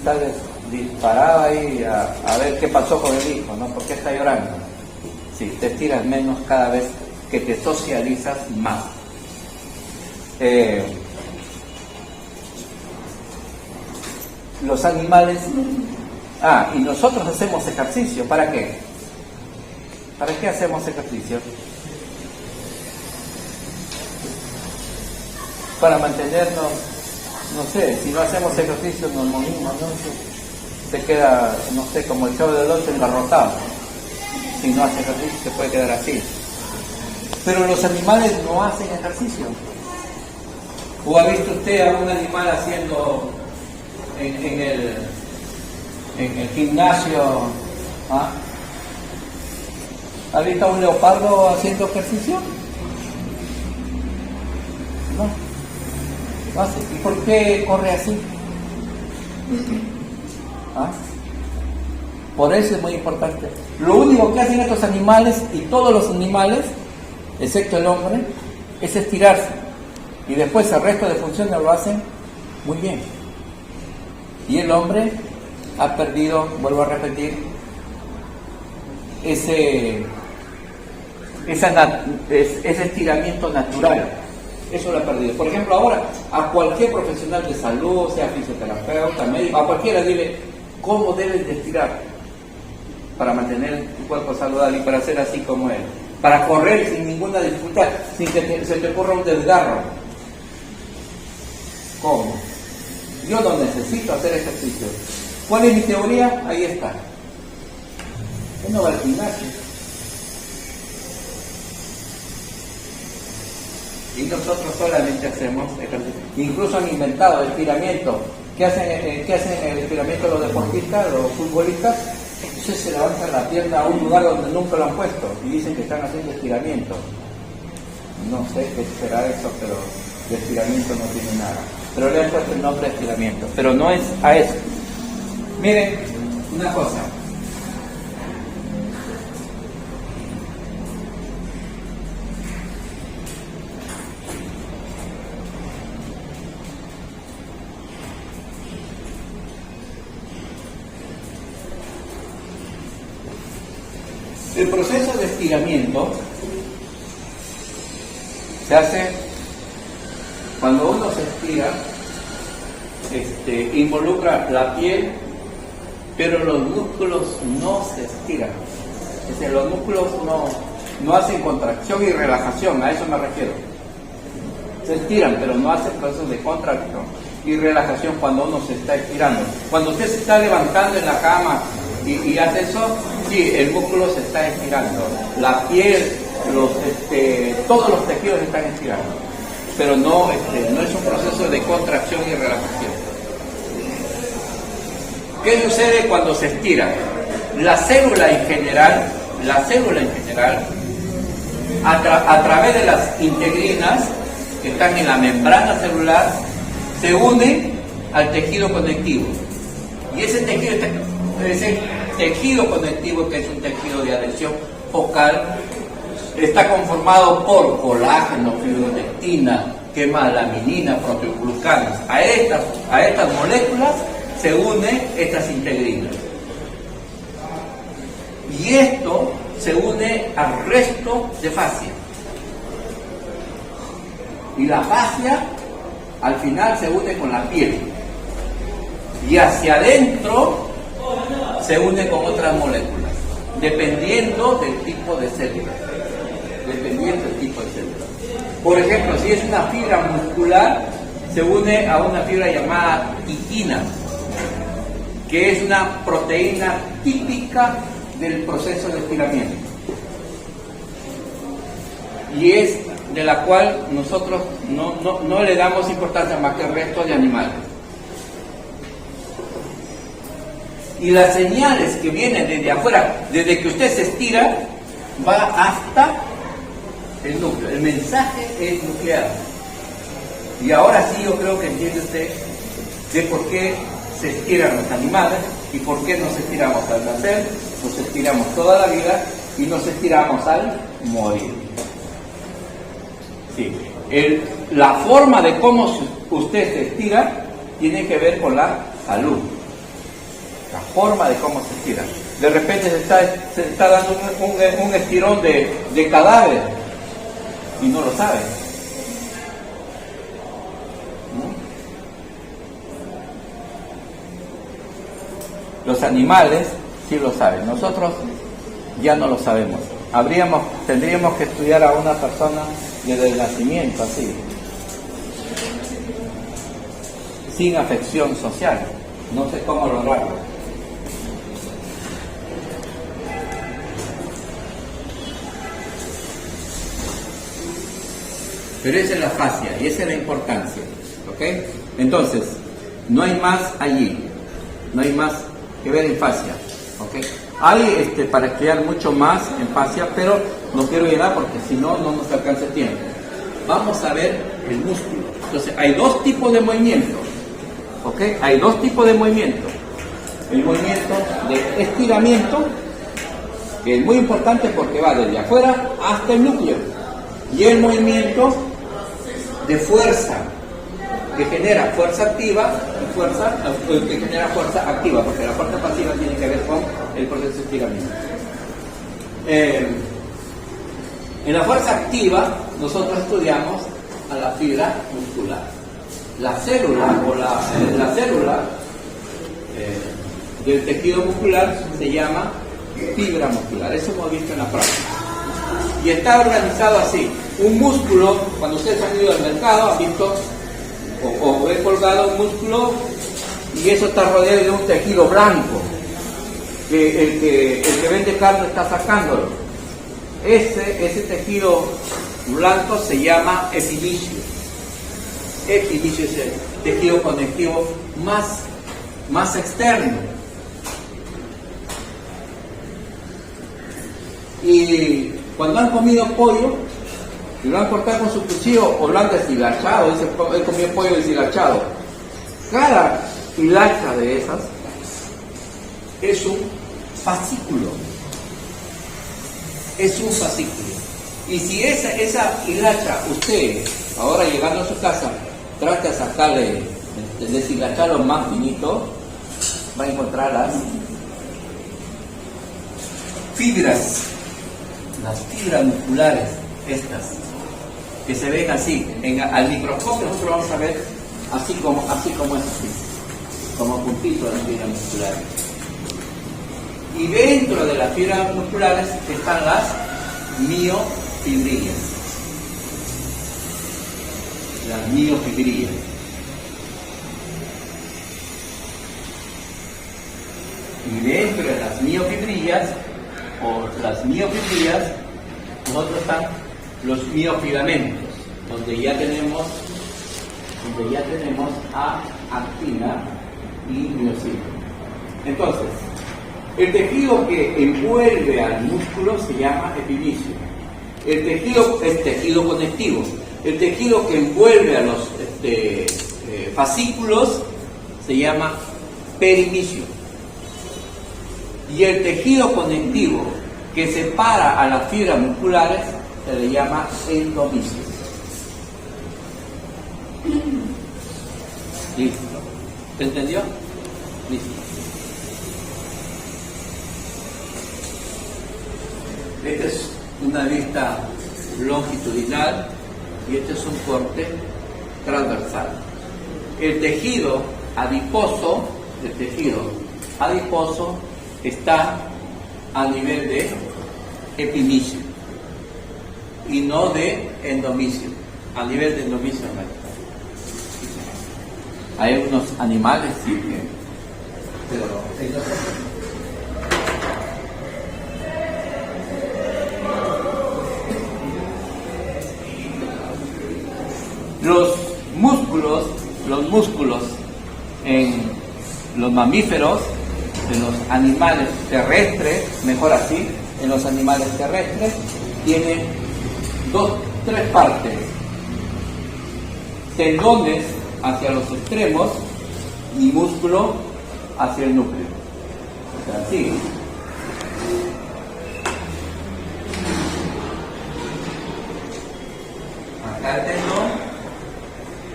Sales disparado ahí a ver qué pasó con el hijo, ¿no? ¿Por qué está llorando? Sí, te estiras menos cada vez que te socializas más. Los animales... y nosotros hacemos ejercicio. ¿Para qué? ¿Para qué hacemos ejercicio? Para mantenernos, no sé, si no hacemos ejercicio nos morimos, ¿no? Se queda, no sé, como el Chavo del Ocho engarrotado. Si no hace ejercicio se puede quedar así. Pero los animales no hacen ejercicio. ¿O ha visto usted a un animal haciendo en el gimnasio? ¿Ha visto a un leopardo haciendo ejercicio? No hace. ¿Y por qué corre así? Por eso es muy importante. Lo único que hacen estos animales, y todos los animales, excepto el hombre, es estirarse. Y después el resto de funciones lo hacen muy bien. Y el hombre ha perdido, vuelvo a repetir, ese estiramiento natural. Eso lo ha perdido. Por ejemplo, ahora a cualquier profesional de salud, sea fisioterapeuta, médico, a cualquiera dile cómo debes de estirar para mantener tu cuerpo saludable y para ser así como él. Para correr sin ninguna dificultad, sin que se te ocurra un desgarro. ¿Cómo? Yo no necesito hacer ejercicio. ¿Cuál es mi teoría? Ahí está. Él no va al gimnasio. Y nosotros solamente hacemos ejercicio. Incluso han inventado estiramiento. ¿Qué hacen el estiramiento los deportistas, los futbolistas? Entonces se levantan la pierna a un lugar donde nunca lo han puesto y dicen que están haciendo estiramiento. No sé qué será eso, pero de estiramiento no tiene nada. Pero le han puesto el nombre de estiramiento, pero no es a eso. Miren, una cosa. El proceso de estiramiento se hace cuando uno se estira, involucra la piel, pero los músculos no se estiran. Es decir, los músculos no hacen contracción y relajación, a eso me refiero. Se estiran, pero no hacen procesos de contracción y relajación cuando uno se está estirando. Cuando usted se está levantando en la cama y hace eso, sí, el músculo se está estirando, la piel, todos los tejidos están estirando, pero no es un proceso de contracción y relajación. ¿Qué sucede cuando se estira? La célula en general, a través de las integrinas que están en la membrana celular, se une al tejido conectivo. Y ese tejido conectivo, que es un tejido de adhesión focal, está conformado por colágeno, fibronectina, quemalaminina, proteoglucanas. A estas moléculas se unen estas integrinas. Y esto se une al resto de fascia. Y la fascia al final se une con la piel. Y hacia adentro se une con otras moléculas, dependiendo del tipo de célula. Por ejemplo, si es una fibra muscular, se une a una fibra llamada quitina, que es una proteína típica del proceso de estiramiento. Y es de la cual nosotros no le damos importancia más que el resto de animales. Y las señales que vienen desde afuera, desde que usted se estira, va hasta el núcleo. El mensaje es nuclear. Y ahora sí yo creo que entiende usted de por qué se estiran los animales y por qué nos estiramos al nacer, nos estiramos toda la vida y nos estiramos al morir. Sí. La forma de cómo usted se estira tiene que ver con la salud. La forma de cómo se estira. De repente se está dando un estirón de cadáver y no lo sabe. ¿No? Los animales sí lo saben. Nosotros ya no lo sabemos. Tendríamos que estudiar a una persona desde el nacimiento, así, sin afección social. No sé cómo lograrlo. Pero esa es la fascia y esa es la importancia, ¿ok? Entonces, no hay más allí, no hay más que ver en fascia, ¿ok? Hay para estudiar mucho más en fascia, pero no quiero llegar porque si no, no nos alcanza el tiempo. Vamos a ver el músculo. Entonces, hay dos tipos de movimientos, ¿ok? Hay dos tipos de movimientos. El movimiento de estiramiento, que es muy importante porque va desde afuera hasta el núcleo. Y el movimiento de fuerza, que genera fuerza activa y que genera fuerza activa, porque la fuerza pasiva tiene que ver con el proceso de estiramiento. En la fuerza activa nosotros estudiamos a la fibra muscular. La célula del tejido muscular se llama fibra muscular. Eso hemos visto en la práctica. Y está organizado así. Un músculo, cuando ustedes han ido al mercado, han visto o he colgado un músculo y eso está rodeado de un tejido blanco. Que el que vende carne está sacándolo. Ese tejido blanco se llama epimicio. Epimicio es el tejido conectivo más externo. Y cuando han comido pollo, y lo han cortado con su cuchillo o lo han deshilachado, he comido pollo deshilachado. Cada hilacha de esas es un fascículo. Es un fascículo. Y si esa hilacha, usted, ahora llegando a su casa, trata de sacarle, de deshilacharlo más finito, va a encontrar las fibras, las fibras musculares, estas, que se ven así. Al microscopio nosotros vamos a ver así como es así, como puntito de las fibras musculares. Y dentro de las fibras musculares están las miofibrillas. Las miofibrillas. Y dentro de las miofibrillas, nosotros están los miofilamentos, donde ya tenemos actina y miocito. Entonces, el tejido que envuelve al músculo se llama epimicio. El tejido es tejido conectivo. El tejido que envuelve a los fascículos se llama perimicio. Y el tejido conectivo que separa a las fibras musculares se le llama endomicio. ¿Listo? ¿Se entendió? Listo. Esta es una vista longitudinal y este es un corte transversal. El tejido adiposo está a nivel de epimicio y no de endomicio. A nivel de endomicio no está. Hay unos animales sí que, pero los músculos en los mamíferos, en los animales terrestres, mejor así, en los animales terrestres, tienen tres partes. Tendones hacia los extremos y músculo hacia el núcleo. O sea, así. Acá el tendón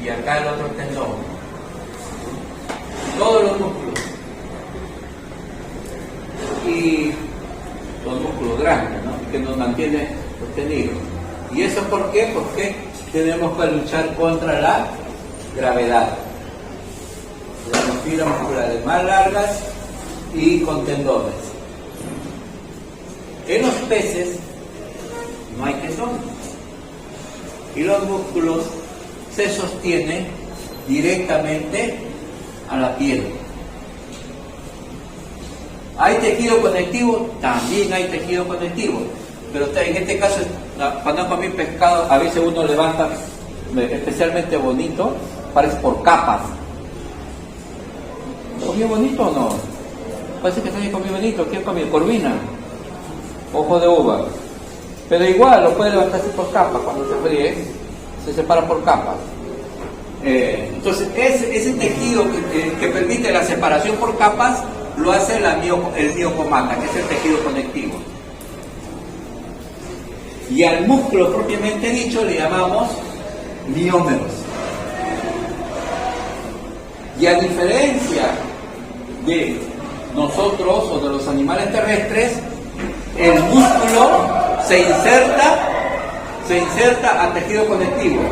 y acá el otro tendón. Todos los músculos. Y los músculos grandes, ¿no? Que nos mantiene sostenidos. ¿Y eso por qué? Porque tenemos que luchar contra la gravedad. Tenemos fibras musculares más largas y con tendones. En los peces no hay tendones. Y los músculos se sostienen directamente a la piel. ¿Hay tejido conectivo? También hay tejido conectivo. Pero en este caso, cuando comí pescado, a veces uno levanta especialmente bonito, parece por capas. ¿Comió bonito o no? Parece que también comió bonito. ¿Quién comió? Corvina, ojo de uva. Pero igual lo puede levantarse por capas. Cuando se fríe, se separa por capas. Entonces, ese tejido que permite la separación por capas lo hace el miocomata, que es el tejido conectivo. Y al músculo propiamente dicho le llamamos miómeros. Y a diferencia de nosotros o de los animales terrestres, el músculo se inserta al tejido conectivo.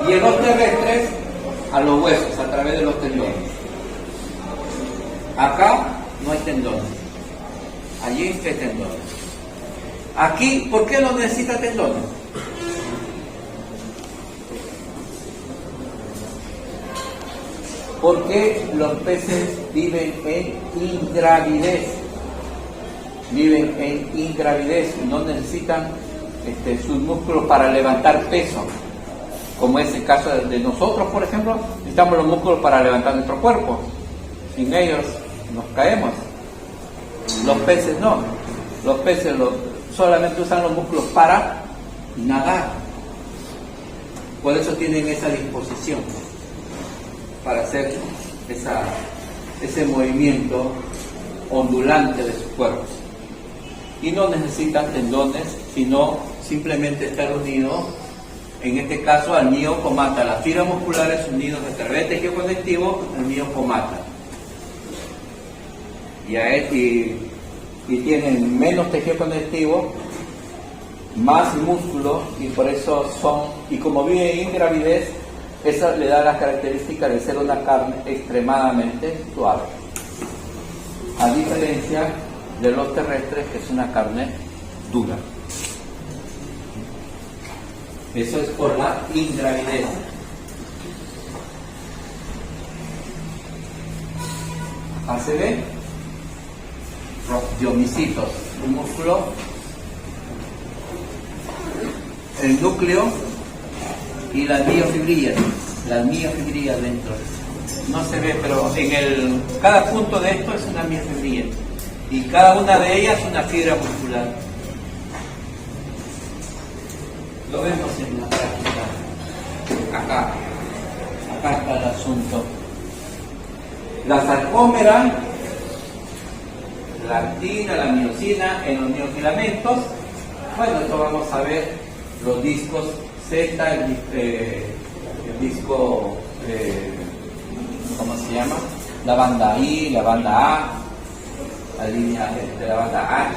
Y en los terrestres, a los huesos, a través de los tendones. Acá no hay tendones. Allí hay tendones. Aquí, ¿por qué no necesita tendones? Porque los peces viven en ingravidez. Viven en ingravidez, no necesitan sus músculos para levantar peso, como es el caso de nosotros, por ejemplo. Necesitamos los músculos para levantar nuestro cuerpo. Sin ellos nos caemos. Los peces no. Los peces solamente usan los músculos para nadar. Por eso tienen esa disposición para hacer ese movimiento ondulante de sus cuerpos. Y no necesitan tendones, sino simplemente estar unidos, en este caso al miocomata. Las fibras musculares unidas a través del tejido conectivo al miocomata. Y tienen menos tejido conectivo, más músculo, y por eso y como viven en gravidez, eso le da la característica de ser una carne extremadamente suave. A diferencia de los terrestres, que es una carne dura. Eso es por la ingravidez. ACB, diomicitos, un músculo, el núcleo y las miofibrillas dentro. No se ve, pero cada punto de esto es una miofibrilla. Y cada una de ellas una fibra muscular. Lo vemos en la práctica. Acá está el asunto. La sarcómera, la actina, la miosina en los miofilamentos. Bueno, esto vamos a ver los discos Z, el disco, ¿cómo se llama? La banda I, la banda A, la línea de la banda H.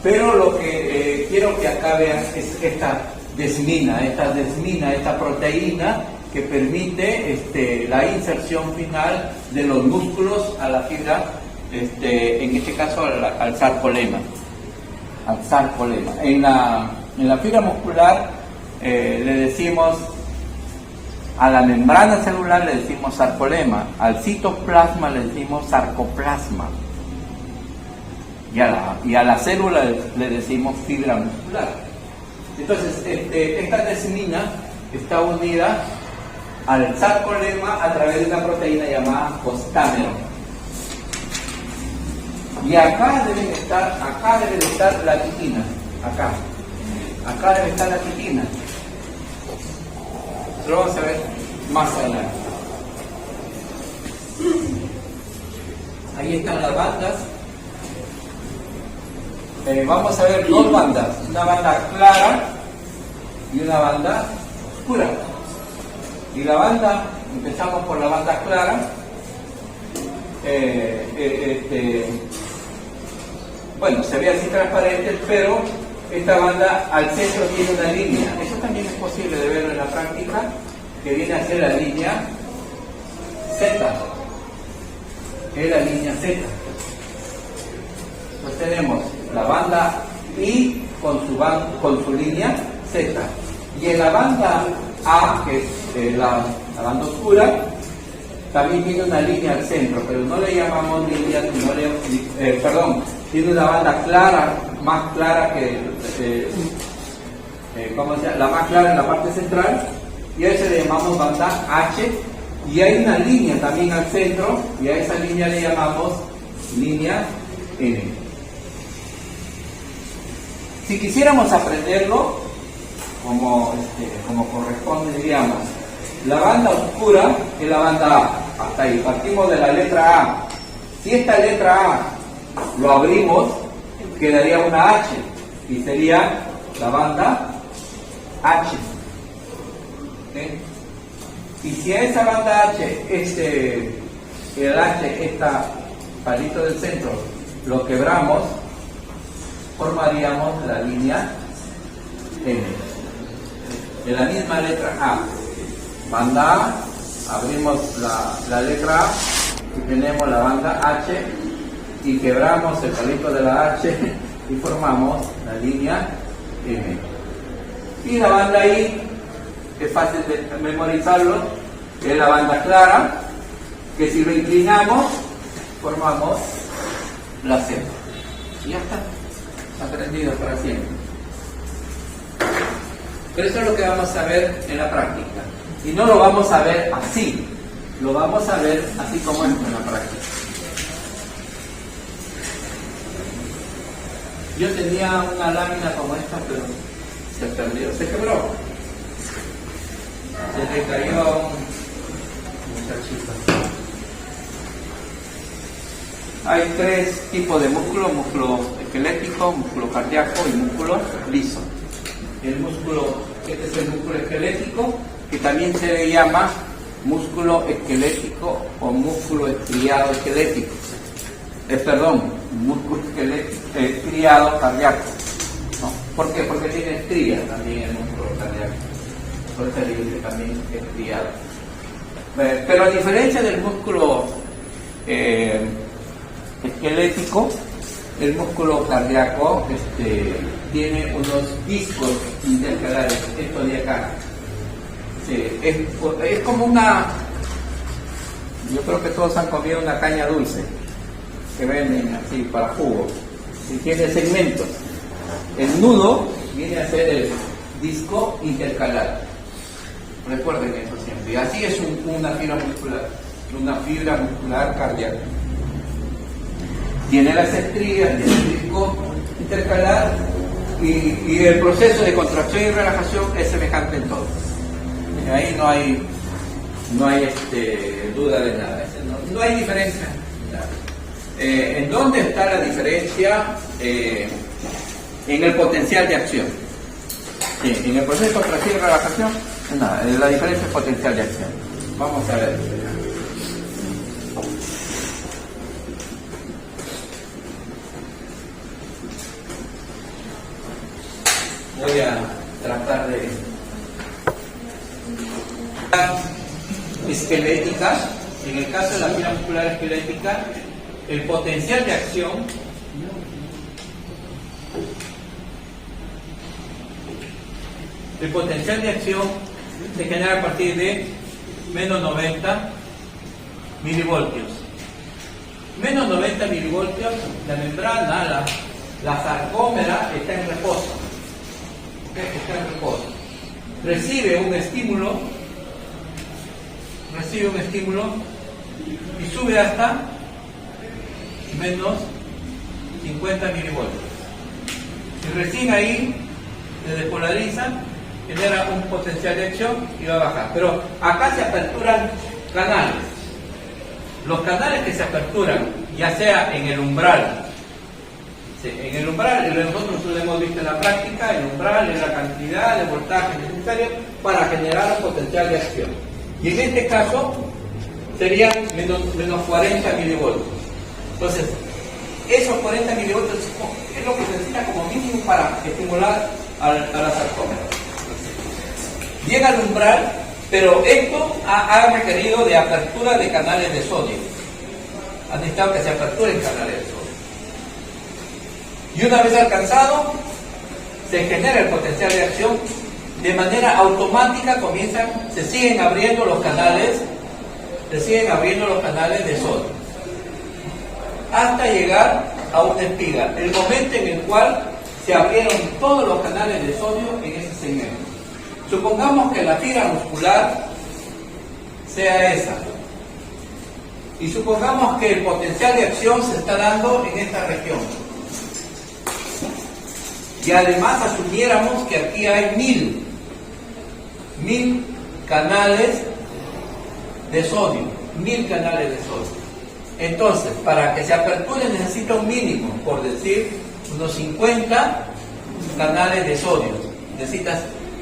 Pero lo que quiero que acá vean es esta desmina, esta proteína que permite la inserción final de los músculos a la fibra, en este caso al sarcolema. En la fibra muscular le decimos, a la membrana celular le decimos sarcolema, al citoplasma le decimos sarcoplasma, y a la célula le decimos fibra muscular. Entonces, esta desmina está unida al sarcolema a través de una proteína llamada costámero. Y acá debe estar la quitina. Acá debe estar la quitina. Lo vamos a ver más adelante. Ahí están las bandas. Vamos a ver dos bandas, una banda clara y una banda oscura. Y la banda, empezamos por la banda clara. Bueno, se ve así transparente, pero esta banda al centro tiene una línea. Eso también es posible de verlo en la práctica, que viene a ser la línea Z. Es la línea Z. Pues tenemos la banda I con su línea Z. Y en la banda A, que es la banda oscura, también tiene una línea al centro, pero no le llamamos línea, tiene una banda clara, más clara que, la más clara en la parte central, y a esa le llamamos banda H, y hay una línea también al centro, y a esa línea le llamamos línea N. Si quisiéramos aprenderlo, como corresponde, diríamos, la banda oscura es la banda A. Hasta ahí, partimos de la letra A. Si esta letra A lo abrimos, quedaría una H y sería la banda H. ¿Okay? Y si a esa banda H, el H, esta palito del centro, lo quebramos, formaríamos la línea N. de la misma letra A. Banda A, abrimos la letra A y tenemos la banda H y quebramos el palito de la H y formamos la línea M. Y la banda I, que es fácil de memorizarlo, es la banda clara, que si lo inclinamos formamos la Z. Y ya está, aprendido para siempre. Pero eso es lo que vamos a ver en la práctica. Y no lo vamos a ver así, lo vamos a ver así como es en la práctica. Yo tenía una lámina como esta, pero se perdió, se quebró. Se le cayó a un muchachito. Hay tres tipos de músculo: músculo esquelético, músculo cardíaco y músculo liso. El músculo, este es el músculo esquelético, que también se le llama músculo esquelético o músculo estriado esquelético. Músculo estriado cardíaco. ¿No? ¿Por qué? Porque tiene estrías también el músculo cardíaco. Por eso se dice también estriado. Pero a diferencia del músculo esquelético, el músculo cardíaco tiene unos discos intercalares, esto de acá. Sí, es como una... Yo creo que todos han comido una caña dulce que venden así para jugo. Si tiene segmentos, el nudo viene a ser el disco intercalar. Recuerden eso siempre. Y así es una fibra muscular cardíaca. Tiene las estrías, tiene el disco intercalar y el proceso de contracción y relajación es semejante en todos. Ahí no hay duda de nada. No hay diferencia. ¿En dónde está la diferencia? En el potencial de acción. En el proceso de contracción y relajación, nada, la diferencia es potencial de acción. Vamos a ver. Voy a tratar de esquelética. En el caso de la fibra muscular esquelética, el potencial de acción se genera a partir de menos 90 milivoltios. Menos 90 milivoltios, la membrana, la sarcómera está en reposo. Está en reposo. Recibe un estímulo y sube hasta menos 50 milivoltios. Y recién ahí se despolariza, genera un potencial de acción y va a bajar. Pero acá se aperturan canales. Los canales que se aperturan, ya sea en el umbral, nosotros lo hemos visto en la práctica, el umbral es la cantidad de voltaje necesario para generar un potencial de acción. Y en este caso serían menos 40 milivoltios. Entonces, esos 40 milivoltios es lo que se necesita como mínimo para estimular a la sarcómera. Llega al umbral, pero esto ha requerido de apertura de canales de sodio. Ha necesitado que se aperturen canales de sodio. Y una vez alcanzado, se genera el potencial de acción, de manera automática se siguen abriendo los canales de sodio, hasta llegar a una espiga, el momento en el cual se abrieron todos los canales de sodio en ese segmento. Supongamos que la fibra muscular sea esa, y supongamos que el potencial de acción se está dando en esta región. Y además asumiéramos que aquí hay 1000 canales de sodio. Entonces, para que se aperture necesita un mínimo, por decir, unos 50 canales de sodio. Necesitas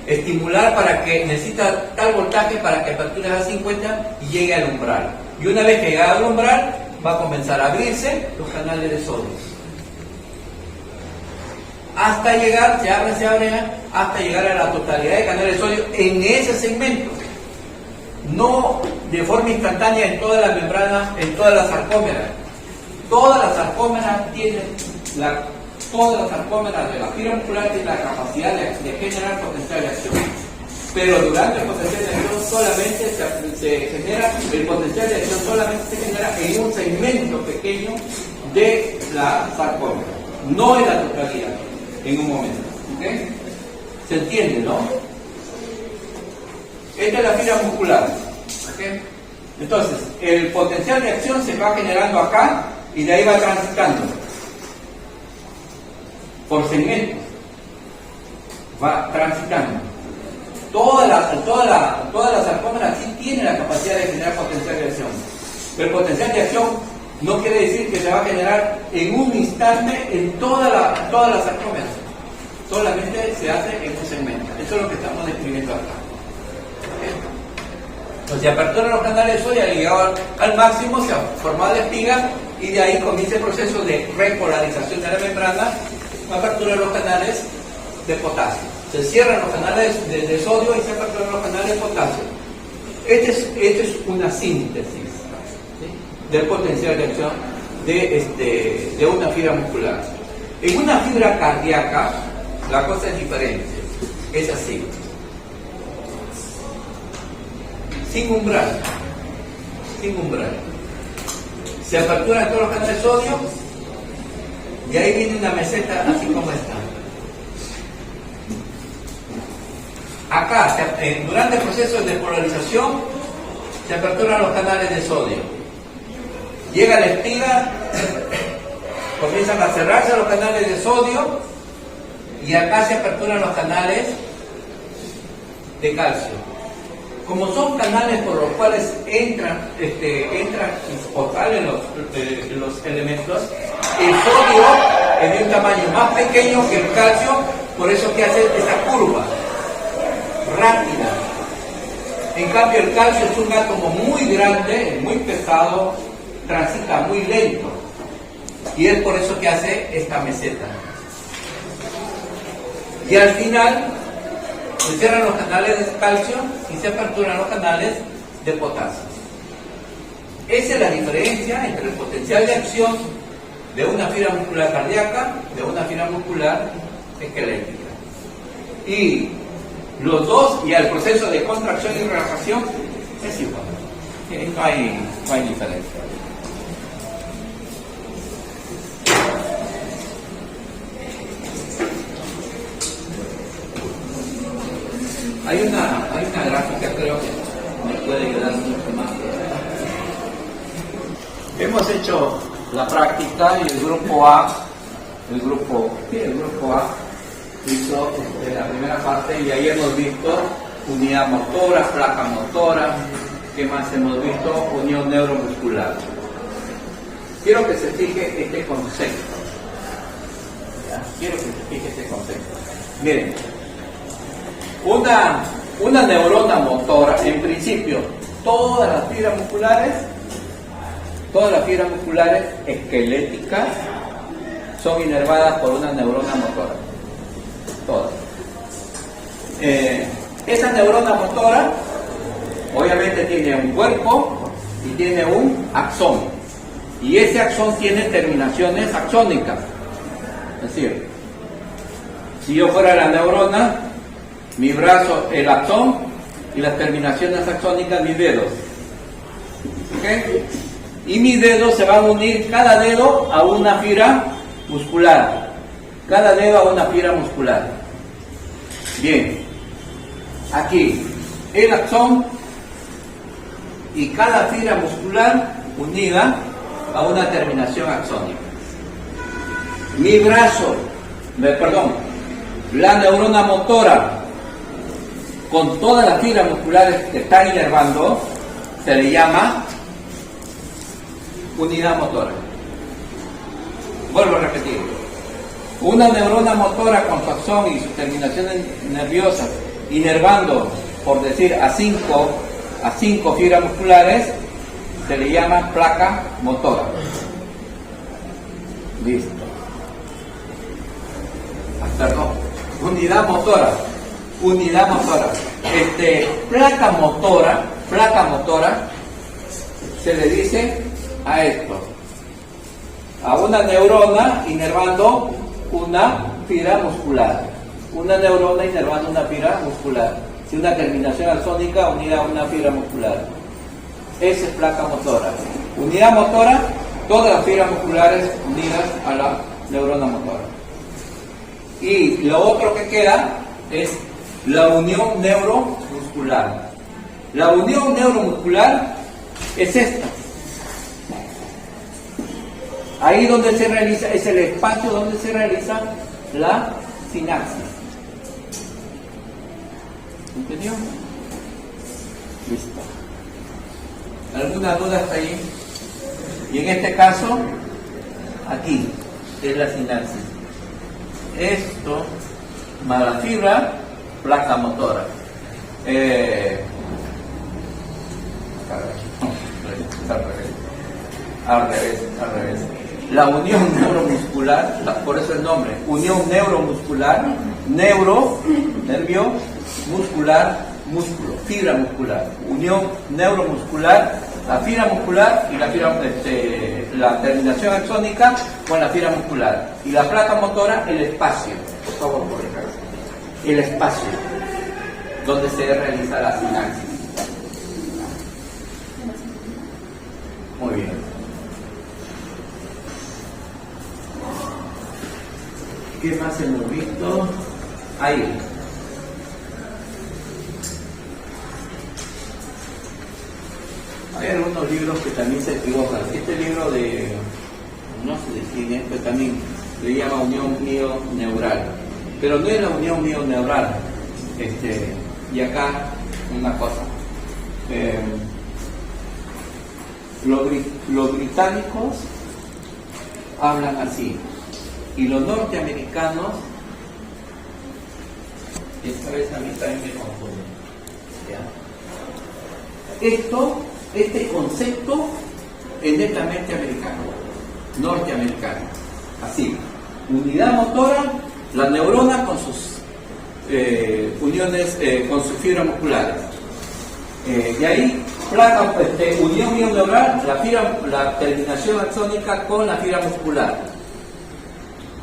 estimular necesita tal voltaje para que aperture a 50 y llegue al umbral. Y una vez que llegue al umbral, va a comenzar a abrirse los canales de sodio. hasta llegar, se abre, hasta llegar a la totalidad de canales de sodio en ese segmento. No de forma instantánea en todas las membranas, en todas las sarcómeras. Todas las sarcómeras tienen, todas las sarcómeras de la fibra muscular tienen la capacidad de generar potencial de acción. Pero durante el potencial de acción solamente se genera, el potencial de acción solamente se genera en un segmento pequeño de la sarcómera, no en la totalidad, en un momento. ¿Okay? ¿Se entiende, no? Esta es la fibra muscular. ¿Okay? Entonces, el potencial de acción se va generando acá y de ahí va transitando por segmentos. Va transitando. Todas las sarcómeras sí tienen la capacidad de generar potencial de acción. Pero el potencial de acción no quiere decir que se va a generar en un instante en todas las sarcómeras. Solamente se hace en un segmento. Eso es lo que estamos describiendo acá. Entonces se aperturan los canales de sodio, llegado al máximo, se ha formado la espiga y de ahí comienza el proceso de repolarización de la membrana, apertura de los canales de potasio. Se cierran los canales de sodio y se aperturan los canales de potasio. Esta es una síntesis, ¿sí?, del potencial de acción de una fibra muscular. En una fibra cardíaca la cosa es diferente, es así. Sin umbral. Se aperturan todos los canales de sodio y ahí viene una meseta así como esta. Acá, durante el proceso de despolarización, se aperturan los canales de sodio. Llega la espiga, comienzan a cerrarse los canales de sodio y acá se aperturan los canales de calcio. Como son canales por los cuales entran o salen los elementos, el sodio es de un tamaño más pequeño que el calcio, por eso que hace esta curva rápida. En cambio el calcio es un átomo muy grande, muy pesado, transita muy lento, y es por eso que hace esta meseta. Y al final se cierran los canales de calcio y se aperturan los canales de potasio. Esa es la diferencia entre el potencial de acción de una fibra muscular cardíaca de una fibra muscular esquelética. Y los dos, y el proceso de contracción y relajación es igual. No hay diferencia. Hay una gráfica, creo que me puede ayudar mucho más. Hemos hecho la práctica y el grupo A hizo la primera parte y ahí hemos visto unidad motora, placa motora. ¿Qué más hemos visto? Unión neuromuscular. Quiero que se fije este concepto. ¿Ya? Quiero que se fije este concepto. Miren, una neurona motora, en principio, todas las fibras musculares esqueléticas son inervadas por una neurona motora. Todas. Esa neurona motora obviamente tiene un cuerpo y tiene un axón. Y ese axón tiene terminaciones axónicas. Es decir, si yo fuera la neurona, mi brazo, el axón, y las terminaciones axónicas, mis dedos. ¿Okay? Y mis dedos se van a unir, cada dedo a una fibra muscular. Cada dedo a una fibra muscular. Bien. Aquí, el axón y cada fibra muscular unida a una terminación axónica. Mi brazo, la neurona motora, con todas las fibras musculares que están inervando, se le llama unidad motora. Vuelvo a repetir. Una neurona motora con su axón y sus terminaciones nerviosas inervando, por decir, a cinco fibras musculares, se le llama placa motora. Listo. Hasta unidad motora. Unidad motora. Placa motora se le dice a esto, a una neurona inervando una fibra muscular. Una neurona inervando una fibra muscular. Si una terminación axónica unida a una fibra muscular. Esa es placa motora. Unidad motora, todas las fibras musculares unidas a la neurona motora. Y lo otro que queda es la unión neuromuscular. La unión neuromuscular es esta. Ahí donde se realiza, es el espacio donde se realiza la sinapsis. ¿Entendió? Listo. ¿Alguna duda hasta ahí? Y en este caso, aquí es la sinapsis. Esto más la fibra, placa motora. Al revés. La unión neuromuscular, por eso el nombre, unión neuromuscular, nervio, muscular, músculo, fibra muscular, unión neuromuscular, la fibra muscular y la terminación axónica con la fibra muscular. Y la placa motora, el espacio, por favor, por acá. El espacio donde se realiza la sinapsis. Muy bien. ¿Qué más hemos visto? Ahí. Hay algunos libros que también se equivocan. Este libro no se define, pero también le llama unión mioneural. Pero no es la unión mioneural. Y acá una cosa. Los británicos hablan así. Y los norteamericanos, esta vez a mí también me confunden. Este concepto es netamente americano, norteamericano. Así, unidad motora, la neurona con sus uniones, con sus fibras musculares. De ahí, placa, unión mioneural, la terminación axónica con la fibra muscular.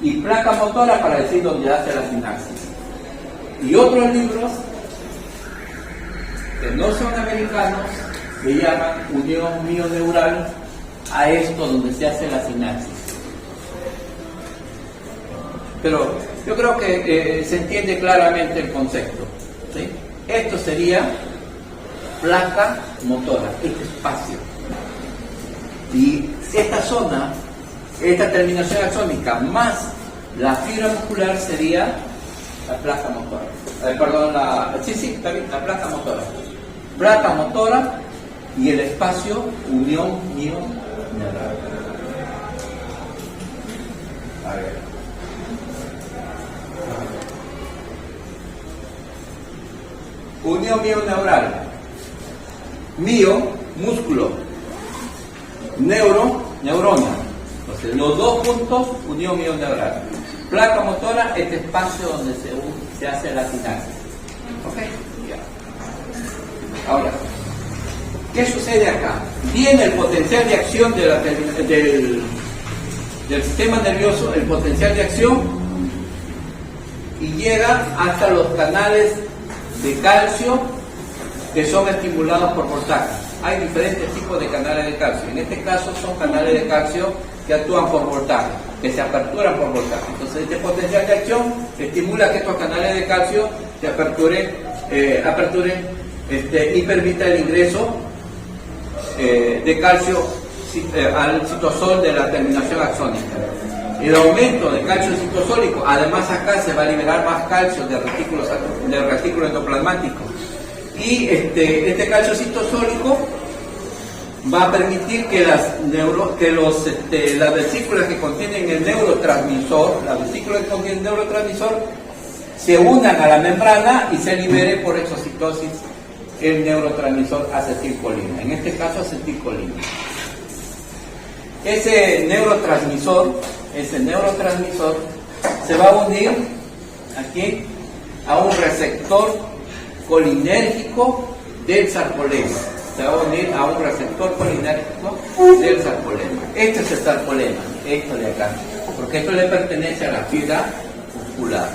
Y placa motora para decir dónde hace la sinapsis. Y otros libros que no son americanos le llaman unión mioneural a esto donde se hace la sinapsis. Pero yo creo que se entiende claramente el concepto, ¿sí? Esto sería placa motora, este espacio. Y esta zona, esta terminación axónica más la fibra muscular sería la placa motora. Está bien, la placa motora. Placa motora y el espacio unión mioneural. A ver. Unión mioneural. Mio, músculo. Neurona. Entonces, los dos puntos, unión mioneural. Placa motora, este espacio donde se hace la sinapsis. ¿Ok? Ya. Ahora, ¿qué sucede acá? Viene el potencial de acción del sistema nervioso, el potencial de acción, y llega hasta los canales de calcio que son estimulados por voltaje. Hay diferentes tipos de canales de calcio. En este caso son canales de calcio que actúan por voltaje, que se aperturan por voltaje. Entonces este potencial de acción estimula que estos canales de calcio se aperturen y permita el ingreso de calcio al citosol de la terminación axónica. El aumento de calcio citosólico, además acá se va a liberar más calcio del retículo endoplasmático. Y este calcio citosólico va a permitir que las vesículas que contienen el neurotransmisor, se unan a la membrana y se libere por exocitosis el neurotransmisor acetilcolina, en este caso acetilcolina. Ese neurotransmisor se va a unir aquí a un receptor colinérgico del sarcolema. Se va a unir a un receptor colinérgico del sarcolema. Este es el sarcolema, esto de acá, porque esto le pertenece a la fibra muscular.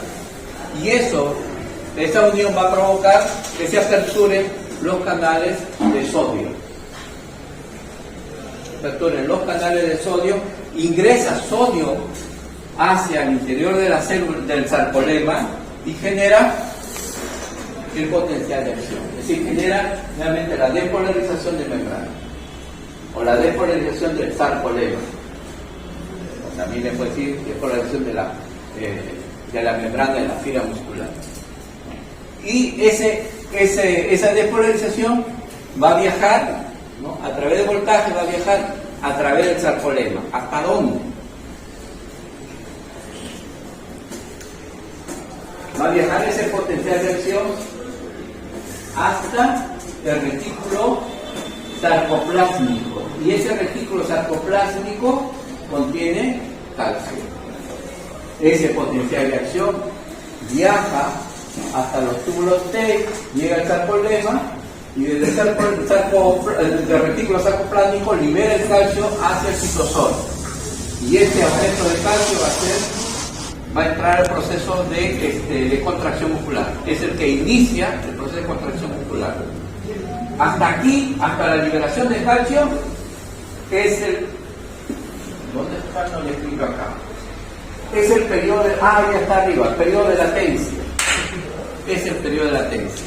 Y esa unión va a provocar que se aperturen los canales de sodio. Aperturen los canales de sodio, ingresa sodio hacia el interior de la célula del sarcolema y genera el potencial de acción. Es decir, genera realmente la despolarización de membrana o la despolarización del sarcolema. O también le puede decir despolarización de la membrana de la fibra muscular. Y esa despolarización va a viajar, ¿no? A través del voltaje, va a viajar a través del sarcolema. ¿Hasta dónde? Va a viajar ese potencial de acción hasta el retículo sarcoplásmico. Y ese retículo sarcoplásmico contiene calcio. Ese potencial de acción viaja hasta los túbulos T, llega al sarcolema y desde el retículo sarcoplásmico libera el calcio hacia el citosol. Y este aumento de calcio va a entrar al proceso de contracción muscular. Es el que inicia el proceso de contracción muscular. Hasta aquí, hasta la liberación de calcio, es el... ¿Dónde está? No le escribo acá. Es el periodo de... ya está arriba, el periodo de latencia. Es el periodo de latencia.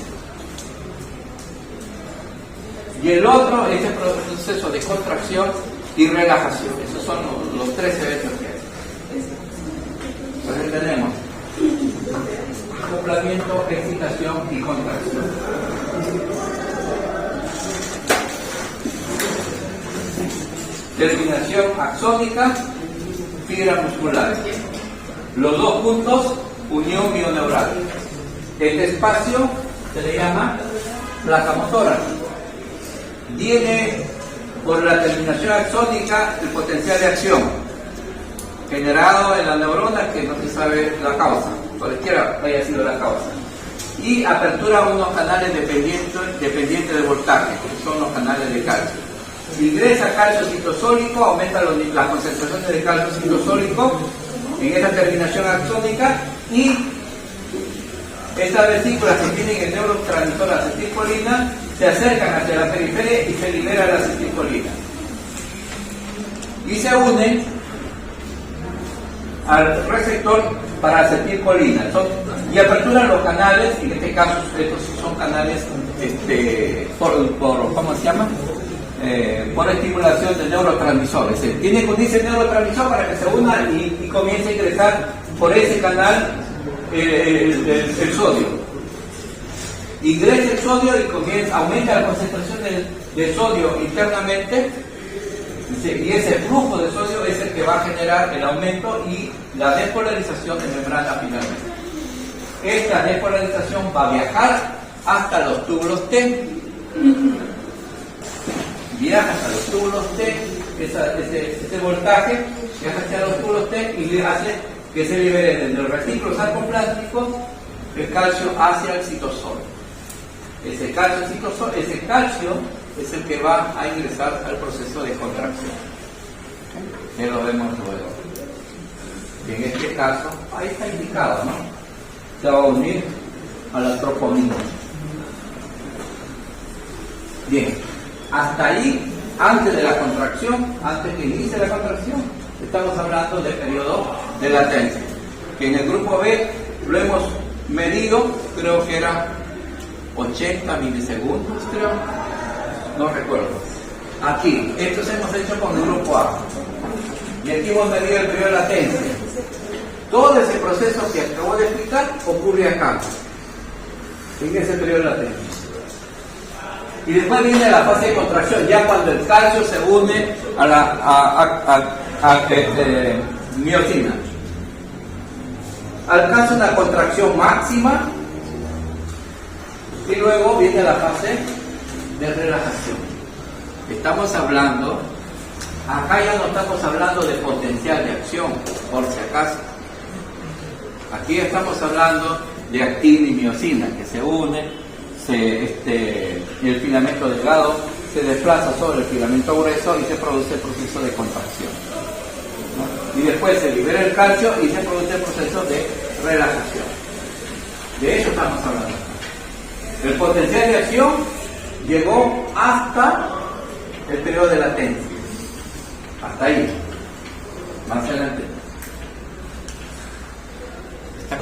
Y el otro es el proceso de contracción y relajación. Esos son los tres eventos que hay. Entonces tenemos acoplamiento, excitación y contracción. Terminación axónica, fibra muscular. Los dos puntos, unión mioneural. Este espacio se le llama placa motora. Viene por la terminación axónica el potencial de acción generado en la neurona, que no se sabe la causa, cualquiera haya sido la causa, y apertura a unos canales dependientes del voltaje, que son los canales de calcio. Ingresa calcio citosólico, aumenta las concentraciones de calcio citosólico en esa terminación axónica, y estas vesículas que tienen el neurotransmisor acetilcolina se acercan hacia la periferia y se libera la acetilcolina. Y se unen al receptor para acetilcolina. Y aperturan los canales, en este caso estos son canales ¿cómo se llama? Por estimulación del neurotransmisor. Es decir, tiene que unirse el neurotransmisor para que se una y comience a ingresar por ese canal el sodio. Ingresa el sodio y aumenta la concentración de sodio internamente, y ese flujo de sodio es el que va a generar el aumento y la despolarización de membrana finalmente. Esta despolarización va a viajar hasta los túbulos T. Viaja hasta los túbulos T, ese voltaje viaja hacia los túbulos T y le hace que se libere desde el retículo sarcoplásmico el calcio hacia el citosol. Ese calcio es el que va a ingresar al proceso de contracción. Que lo vemos luego. Y en este caso, ahí está indicado, ¿no? Se va a unir a la tropomina. Bien, hasta ahí, antes de la contracción, antes que inicie la contracción, estamos hablando del periodo de latencia, que en el grupo B lo hemos medido, creo que era 80 milisegundos, creo, no recuerdo. Aquí, estos hemos hecho con el grupo A, y aquí hemos medido el periodo de latencia. Todo ese proceso que acabo de explicar ocurre acá, en ese periodo de latencia. Y después viene la fase de contracción, ya cuando el calcio se une a la miocina. Alcanza una contracción máxima y luego viene la fase de relajación. Estamos hablando, acá ya no estamos hablando de potencial de acción, por si acaso. Aquí estamos hablando de actina y miosina que se unen, el filamento delgado se desplaza sobre el filamento grueso y se produce el proceso de contracción, ¿no? Y después se libera el calcio y se produce el proceso de relajación. De eso estamos hablando. El potencial de acción llegó hasta el periodo de latencia. Hasta ahí. Más adelante.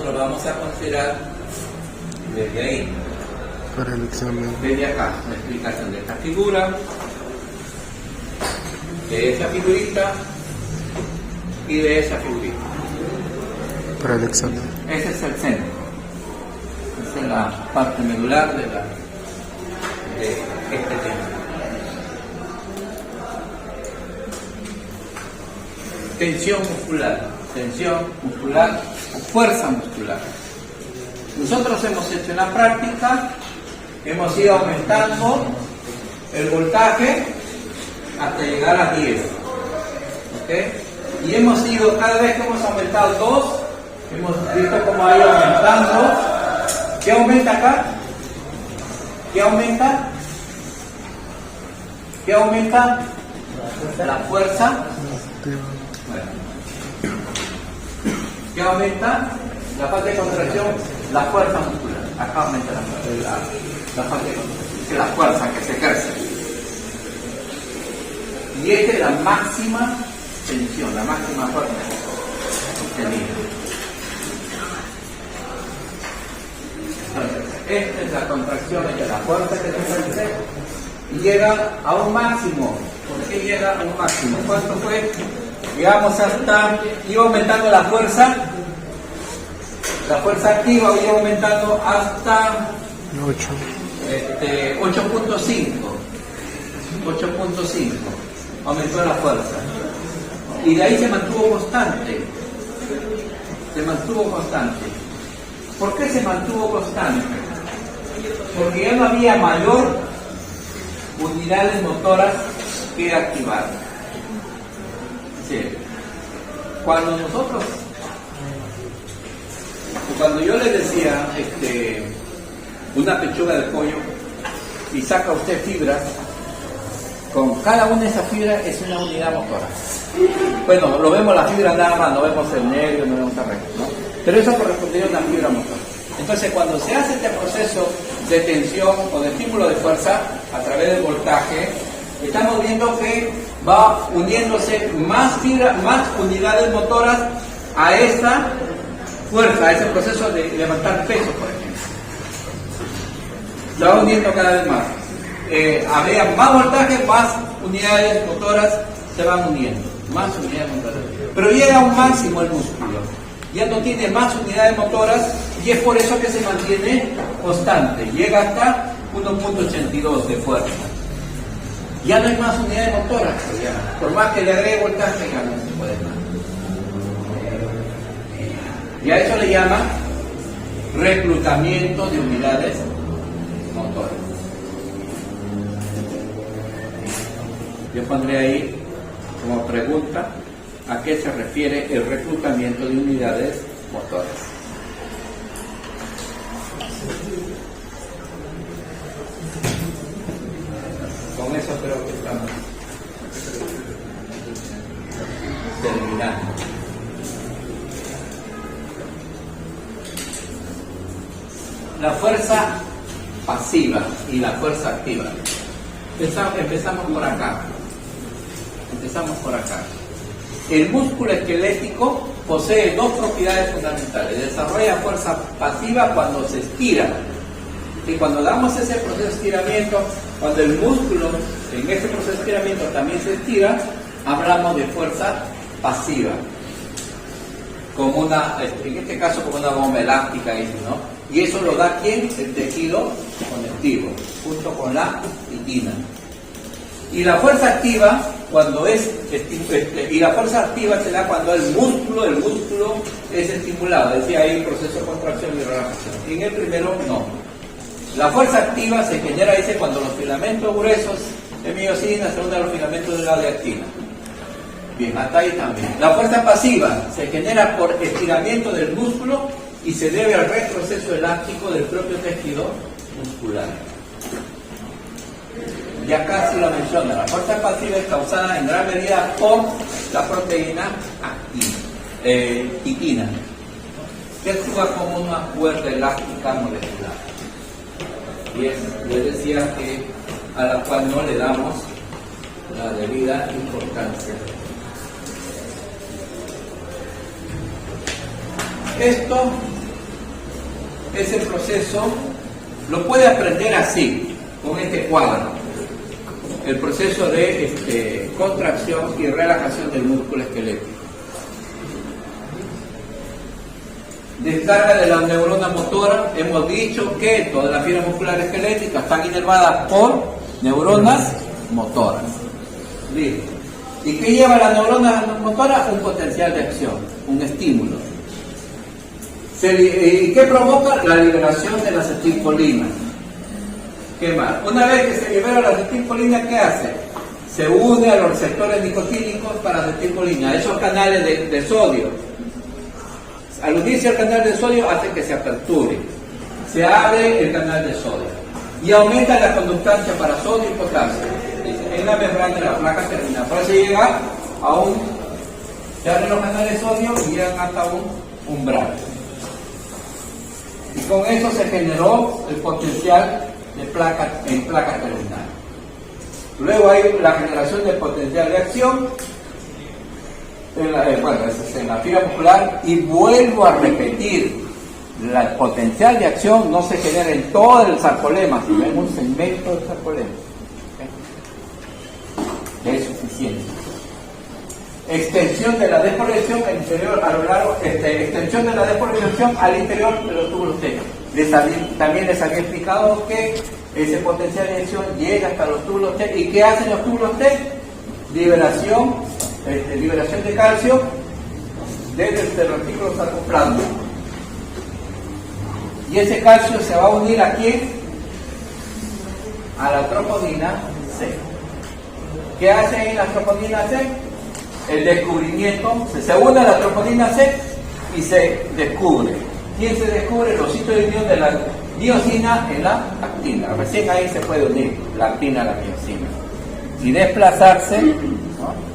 Lo vamos a considerar desde ahí. Para el examen. Desde acá, la explicación de esta figura, de esa figurita y de esa figurita. Para el examen. Ese es el centro. Esa es la parte medular de este tema. Tensión muscular o fuerza muscular. Nosotros hemos hecho una práctica, hemos ido aumentando el voltaje hasta llegar a 10. ¿Okay? Y hemos ido, cada vez que hemos aumentado 2, hemos visto cómo ha ido aumentando. ¿Qué aumenta acá? ¿Qué aumenta? ¿Qué aumenta? La fuerza. Bueno. ¿Qué aumenta? La parte de contracción, la fuerza muscular. Acá aumenta la parte de contracción, que es la fuerza que se ejerce. Y esta es la máxima tensión, la máxima fuerza obtenida. Entonces, esta es la contracción, esta es la fuerza que se ejerce y llega a un máximo. ¿Por qué llega a un máximo? ¿Cuánto fue? Llegamos hasta, iba aumentando la fuerza activa iba aumentando hasta 8.5 aumentó la fuerza y de ahí se mantuvo constante. ¿Por qué se mantuvo constante? Porque ya no había mayor unidades motoras que activar. Sí. Cuando yo les decía una pechuga de pollo y saca usted fibras, con cada una de esas fibras es una unidad motora. Bueno, lo vemos la fibra nada más, no vemos el nervio, no vemos el recto, ¿no? Pero eso correspondería a una fibra motora. Entonces, cuando se hace este proceso de tensión o de estímulo de fuerza a través del voltaje, estamos viendo que va uniéndose más fibras, más unidades motoras a esa fuerza, a ese proceso de levantar peso, por ejemplo. Se va uniendo cada vez más. Habría más voltaje, más unidades motoras se van uniendo, más unidades motoras. Pero llega a un máximo el músculo, ya no tiene más unidades motoras y es por eso que se mantiene constante. Llega hasta 1.82 de fuerza. Ya no hay más unidades motoras, por más que le agregue voltaje, ya no se puede más. Y a eso le llama reclutamiento de unidades motoras. Yo pondré ahí como pregunta a qué se refiere el reclutamiento de unidades motoras. Con eso creo que estamos terminando. La fuerza pasiva y la fuerza activa. Empezamos por acá. El músculo esquelético posee dos propiedades fundamentales. Desarrolla fuerza pasiva cuando se estira. Y cuando damos ese proceso de estiramiento, cuando el músculo en ese proceso de estiramiento también se estira, hablamos de fuerza pasiva. Como una, en este caso como una bomba elástica, ¿no? Y eso lo da ¿quién? El tejido conectivo, junto con la quitina. Y la fuerza activa, cuando y la fuerza activa se da cuando el músculo es estimulado, es decir, hay un proceso de contracción y relajación. Y en el primero, no. La fuerza activa se genera, cuando los filamentos gruesos de miosina se unen a los filamentos de la de actina. Bien, hasta ahí también. La fuerza pasiva se genera por estiramiento del músculo y se debe al retroceso elástico del propio tejido muscular. Y acá sí lo menciona, la fuerza pasiva es causada en gran medida por la proteína titina, que actúa como una cuerda elástica molecular. Y les decía que a la cual no le damos la debida importancia. Esto es el proceso, lo puede aprender así, con este cuadro. El proceso de contracción y relajación del músculo esquelético. Descarga de la neurona motora. Hemos dicho que todas las fibras musculares esqueléticas están inervadas por neuronas motoras. Listo. ¿Y qué lleva la neurona motora? Un potencial de acción, un estímulo. ¿Y qué provoca? La liberación de la acetilcolina. ¿Qué más? Una vez que se libera la acetilcolina, ¿qué hace? Se une a los receptores nicotínicos para acetilcolina, a esos canales de sodio. Al unirse al canal de sodio hace que se aperture, se abre el canal de sodio y aumenta la conductancia para sodio y potasio en la membrana de la placa terminal. Por eso llega se abren los canales de sodio y llegan hasta un umbral. Y con eso se generó el potencial en placa terminal. Luego hay la generación del potencial de acción en la fibra muscular, y vuelvo a repetir, el potencial de acción no se genera en todo el sarcolema, si vemos un segmento del sarcolema. ¿Okay? Es suficiente. Extensión de la despolarización al interior, a lo largo, extensión de la despolarización al interior de los túbulos T. También les había explicado que ese potencial de acción llega hasta los túbulos T. ¿Y qué hacen los túbulos T? Liberación de calcio desde el retículo sarcoplasma. Y ese calcio se va a unir aquí a la troponina C. ¿Qué hace en la troponina C? El descubrimiento, se une a la troponina C y se descubre. ¿Quién se descubre? Los sitios de unión de la miosina en la actina. Recién ahí se puede unir la actina a la miosina y desplazarse, ¿no?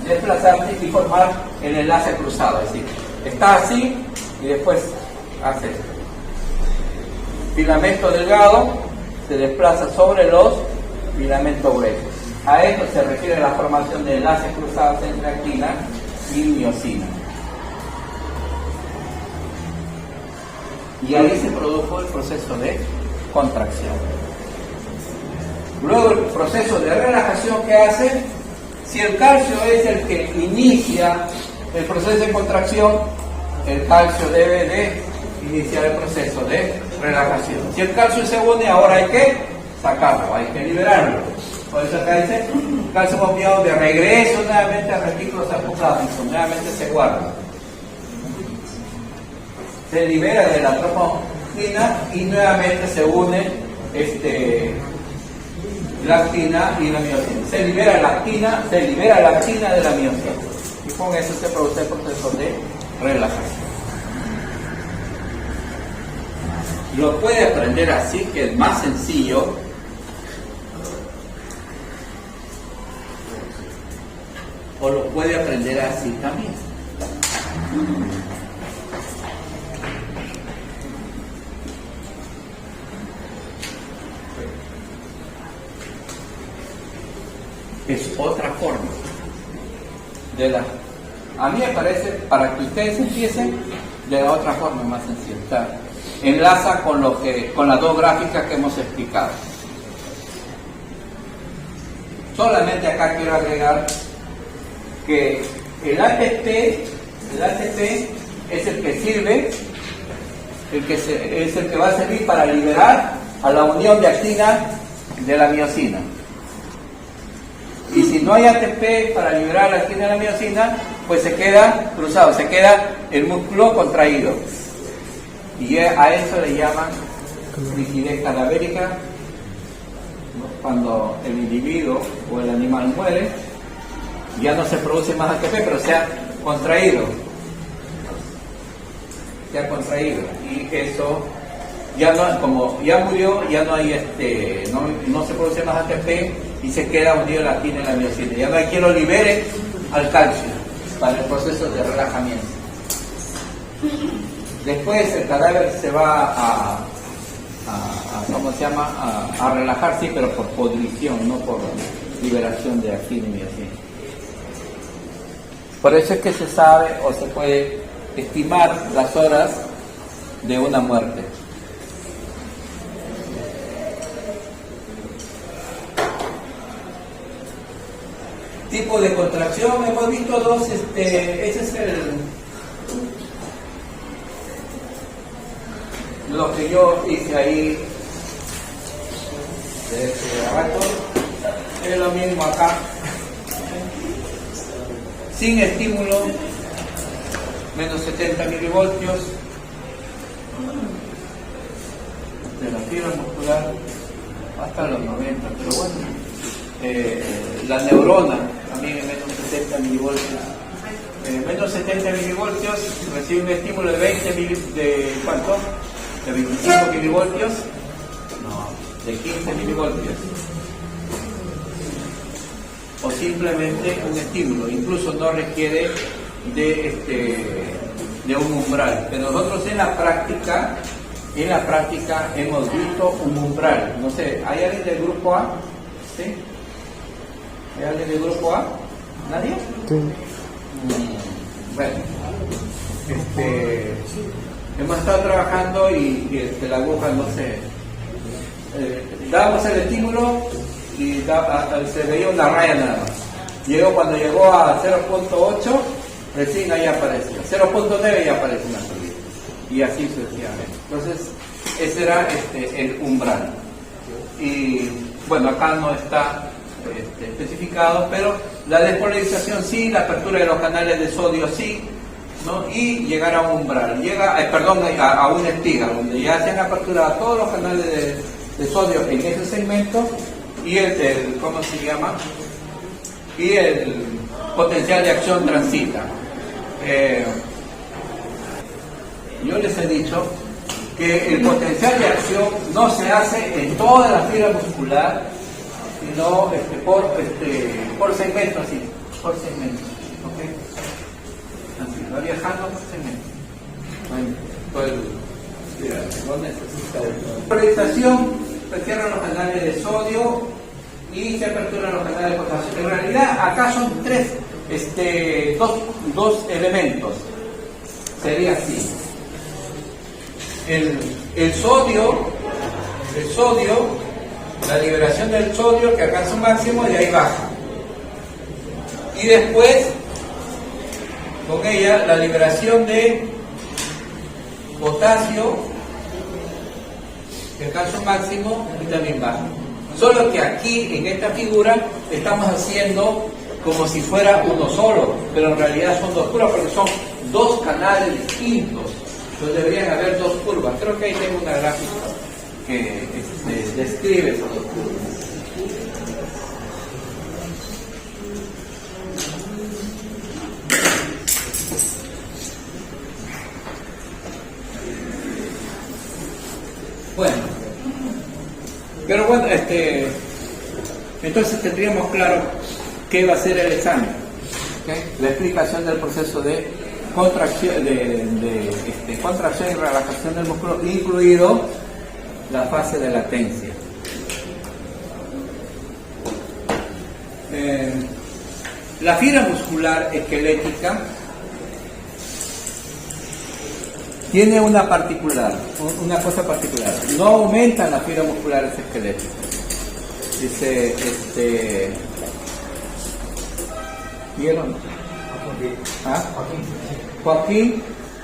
Desplazarse y formar el enlace cruzado, es decir, está así y después hace esto. Filamento delgado se desplaza sobre los filamentos gruesos. A esto se refiere la formación de enlaces cruzados entre actina y miosina. Y ahí se produjo el proceso de contracción. Luego el proceso de relajación que hace. Si el calcio es el que inicia el proceso de contracción, el calcio debe de iniciar el proceso de relajación. Si el calcio se une, ahora hay que sacarlo, hay que liberarlo. Por eso acá dice, calcio bombeado de regreso nuevamente al retículo sarcoplasmático, nuevamente se guarda. Se libera de la troponina y nuevamente se une la actina y la miosina. Se libera la actina de la miosina. Y con eso se produce el proceso de relajación. Lo puede aprender así, que es más sencillo. O lo puede aprender así también. Es otra forma a mí me parece, para que ustedes empiecen de la otra forma más sencilla. O sea, enlaza con las dos gráficas que hemos explicado. Solamente acá quiero agregar que el ATP es el que sirve, es el que va a servir para liberar a la unión de actina de la miosina. Y si no hay ATP para liberar la actina de la miosina, pues se queda cruzado, se queda el músculo contraído. Y a eso le llaman rigidez cadavérica. Cuando el individuo o el animal muere, ya no se produce más ATP, pero se ha contraído. se ha contraído, y eso ya no, como ya murió, ya no hay no se produce más ATP y se queda unido la actina y la miocina. Ya no hay quien lo libere al calcio para el proceso de relajamiento. Después el cadáver se va ¿cómo se llama? A relajar, sí, pero por podrición, no por liberación de actina y miocina. Por eso es que se sabe o se puede estimar las horas de una muerte. Tipo de contracción, hemos visto dos, ese es lo que yo hice ahí de este rato, es lo mismo acá, sin estímulo, menos 70 milivoltios de la fibra muscular hasta los 90, pero bueno, la neurona también en menos 70 milivoltios. Menos 70 milivoltios recibe un estímulo de 25 milivoltios, no, de 15 milivoltios, o simplemente un estímulo, incluso no requiere de un umbral. Pero nosotros en la práctica hemos visto un umbral. No sé, ¿hay alguien del grupo A? ¿Sí? ¿Hay alguien del grupo A? ¿Nadie? Sí. Bueno, hemos estado trabajando y la aguja no sé, dábamos el estímulo y se veía una raya nada más. Cuando llegó a 0.8, recién ahí apareció. 0.9 ya apareció una subida. Y así sucesivamente. Entonces, ese era el umbral. Y bueno, acá no está especificado, pero la despolarización sí, la apertura de los canales de sodio sí, ¿no? Y llegar a un umbral, a una espiga, donde ya se han aperturado todos los canales de sodio en ese segmento y ¿cómo se llama? Y el potencial de acción transita. Yo les he dicho que el potencial de acción no se hace en toda la fibra muscular, sino por segmento, así, por segmento, ¿ok? Así, va viajando por segmento. No necesita polarización, se cierran los canales de sodio y se aperturan los canales de potasio. En realidad, acá son dos elementos. Sería así. El sodio, la liberación del sodio que alcanza un máximo y ahí baja. Y después, con ella, la liberación de potasio que alcanza un máximo y también baja. Solo que aquí, en esta figura, estamos haciendo como si fuera uno solo, pero en realidad son dos curvas porque son dos canales distintos. Entonces deberían haber dos curvas. Creo que ahí tengo una gráfica que describe esas dos curvas. Bueno, pero bueno, entonces tendríamos claro qué va a ser el examen, ¿okay? La explicación del proceso de contracción, contracción y relajación del músculo, incluido la fase de latencia. La fibra muscular esquelética tiene una cosa particular. No aumentan las fibras musculares esqueléticas. Dice, ¿vieron? ¿Ah? Joaquín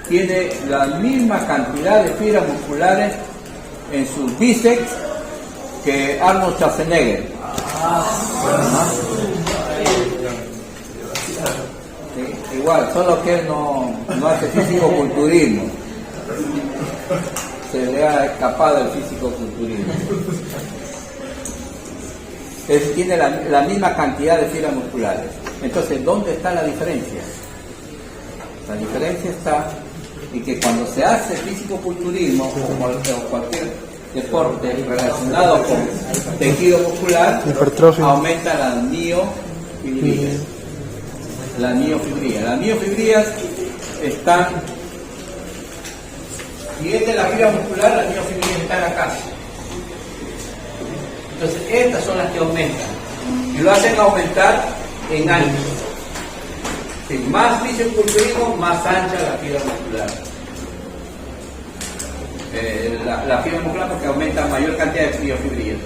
tiene la misma cantidad de fibras musculares en sus bíceps que Arnold Schwarzenegger. Sí, igual, solo que él no hace físico-culturismo. Se le ha escapado el físico-culturismo. Tiene la misma cantidad de fibras musculares. Entonces, ¿dónde está la diferencia? La diferencia está y que cuando se hace físico-culturismo o cualquier deporte relacionado con tejido muscular, Hipertrofia. aumenta las miofibrillas. Las miofibrillas están, y es de la fibra muscular, las miofibrillas están acá. Entonces estas son las que aumentan y lo hacen aumentar en ancho. Sí, más fisiculturismo, más ancha la fibra muscular. La fibra muscular porque aumenta mayor cantidad de miofibrillas.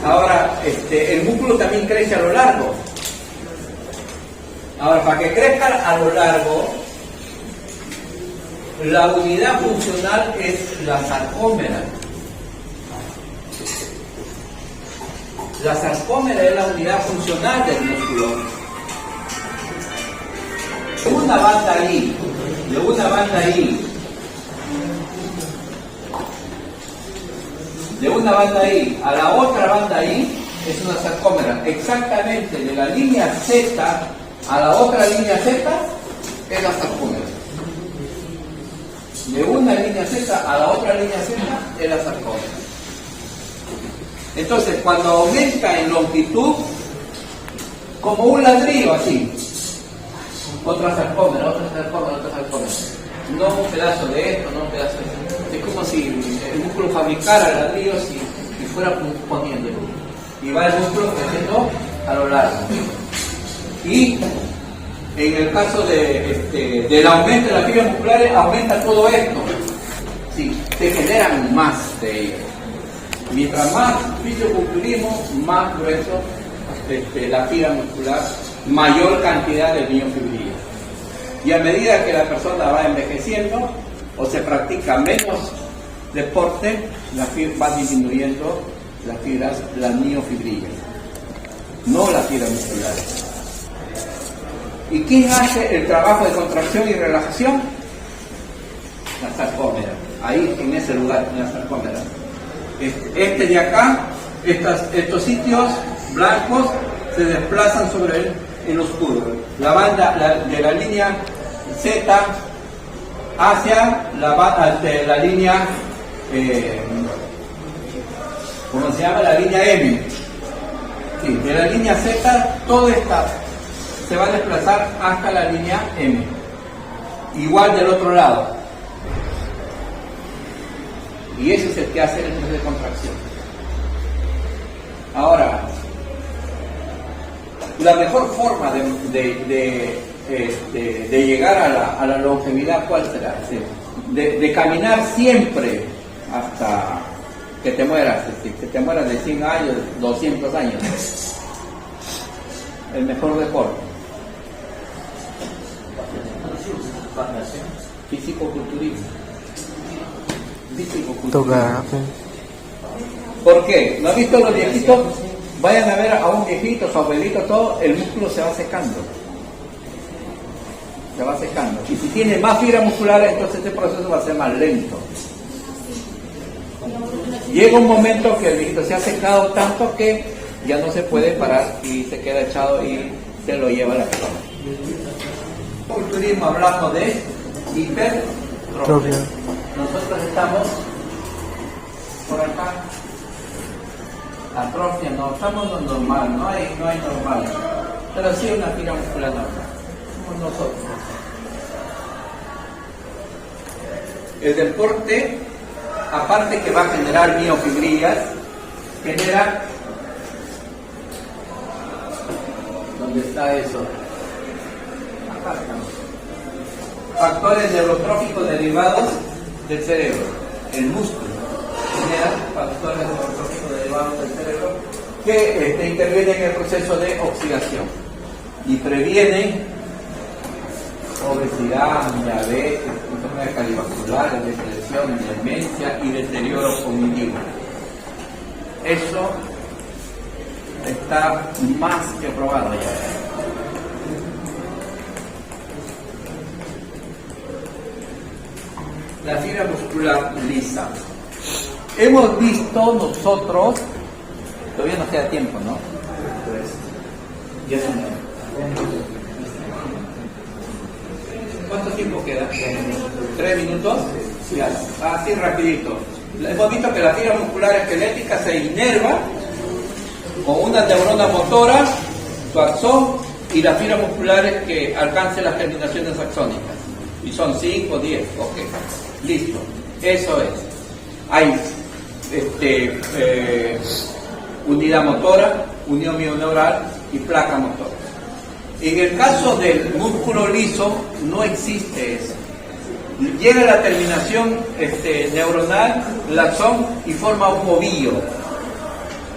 Ahora, el músculo también crece a lo largo. Ahora, para que crezca a lo largo, la unidad funcional es la sarcómera. La sarcómera es la unidad funcional del músculo. De una banda ahí a la otra banda ahí es una sarcómera. Exactamente de la línea Z a la otra línea Z es la sarcómera. De una línea Z a la otra línea Z es la sarcómera. Entonces, cuando aumenta en longitud, como un ladrillo así, otra sarcómera. No un pedazo de esto, no un pedazo de esto. Es como si el músculo fabricara ladrillos y fuera poniéndolo. Y va el músculo creciendo a lo largo. Y en el caso del aumento de las fibras musculares, aumenta todo esto. Sí, se generan más de ellos. Mientras más fisiculturismo, más grueso la fibra muscular, mayor cantidad de miofibrillas. Y a medida que la persona va envejeciendo o se practica menos deporte, va disminuyendo las miofibrillas, no las fibras musculares. ¿Y quién hace el trabajo de contracción y relajación? La sarcómera, ahí en ese lugar, en la sarcómera. De acá, estos sitios blancos se desplazan sobre el oscuro. La banda de la línea Z hacia la línea, ¿cómo se llama? La línea M. Sí, de la línea Z, todo se va a desplazar hasta la línea M. Igual del otro lado. Y ese es el que hace el proceso de contracción. Ahora, la mejor forma de llegar a la longevidad, ¿cuál será? De caminar siempre hasta que te mueras, que te mueras de 100 años, 200 años. El mejor deporte. Físico-culturismo. Toca. ¿Por qué? ¿No has visto los viejitos? Vayan a ver a un viejito, su abuelito, todo, el músculo se va secando. Se va secando. Y si tiene más fibra muscular, entonces este proceso va a ser más lento. Llega un momento que el viejito se ha secado tanto que ya no se puede parar y se queda echado y se lo lleva a la persona. Culturismo hablamos de hipertrofia. Nosotros estamos por acá. Atrofia no, estamos en lo normal, no hay normal, pero sí una fibra muscular normal, somos nosotros. El deporte, aparte que va a generar miofibrillas, genera, ¿dónde está eso? Acá estamos. Factores neurotróficos derivados del cerebro, el músculo genera factores neurotróficos derivados del cerebro que intervienen en el proceso de oxidación y previenen obesidad, diabetes, enfermedades cardiovasculares, depresión, demencia y deterioro cognitivo. Eso está más que probado ya. La fibra muscular lisa. Hemos visto nosotros, todavía nos queda tiempo, ¿no? Ya son. ¿Cuánto ¿Cuánto tiempo queda? 3 minutos. Ya, así rapidito. Hemos visto que la fibra muscular esquelética se inerva con una neurona motora, su axón, y las fibras musculares que alcancen las terminaciones axónicas. Y son 5, 10, ok. Listo. Eso es. Hay unidad motora, unión mioneural y placa motora. En el caso del músculo liso no existe eso. Llega la terminación neuronal, el axón, y forma un ovillo.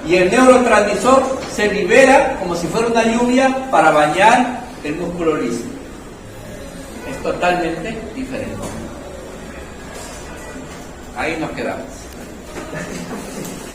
Y el neurotransmisor se libera como si fuera una lluvia para bañar el músculo liso. Es totalmente diferente. Ahí nos quedamos.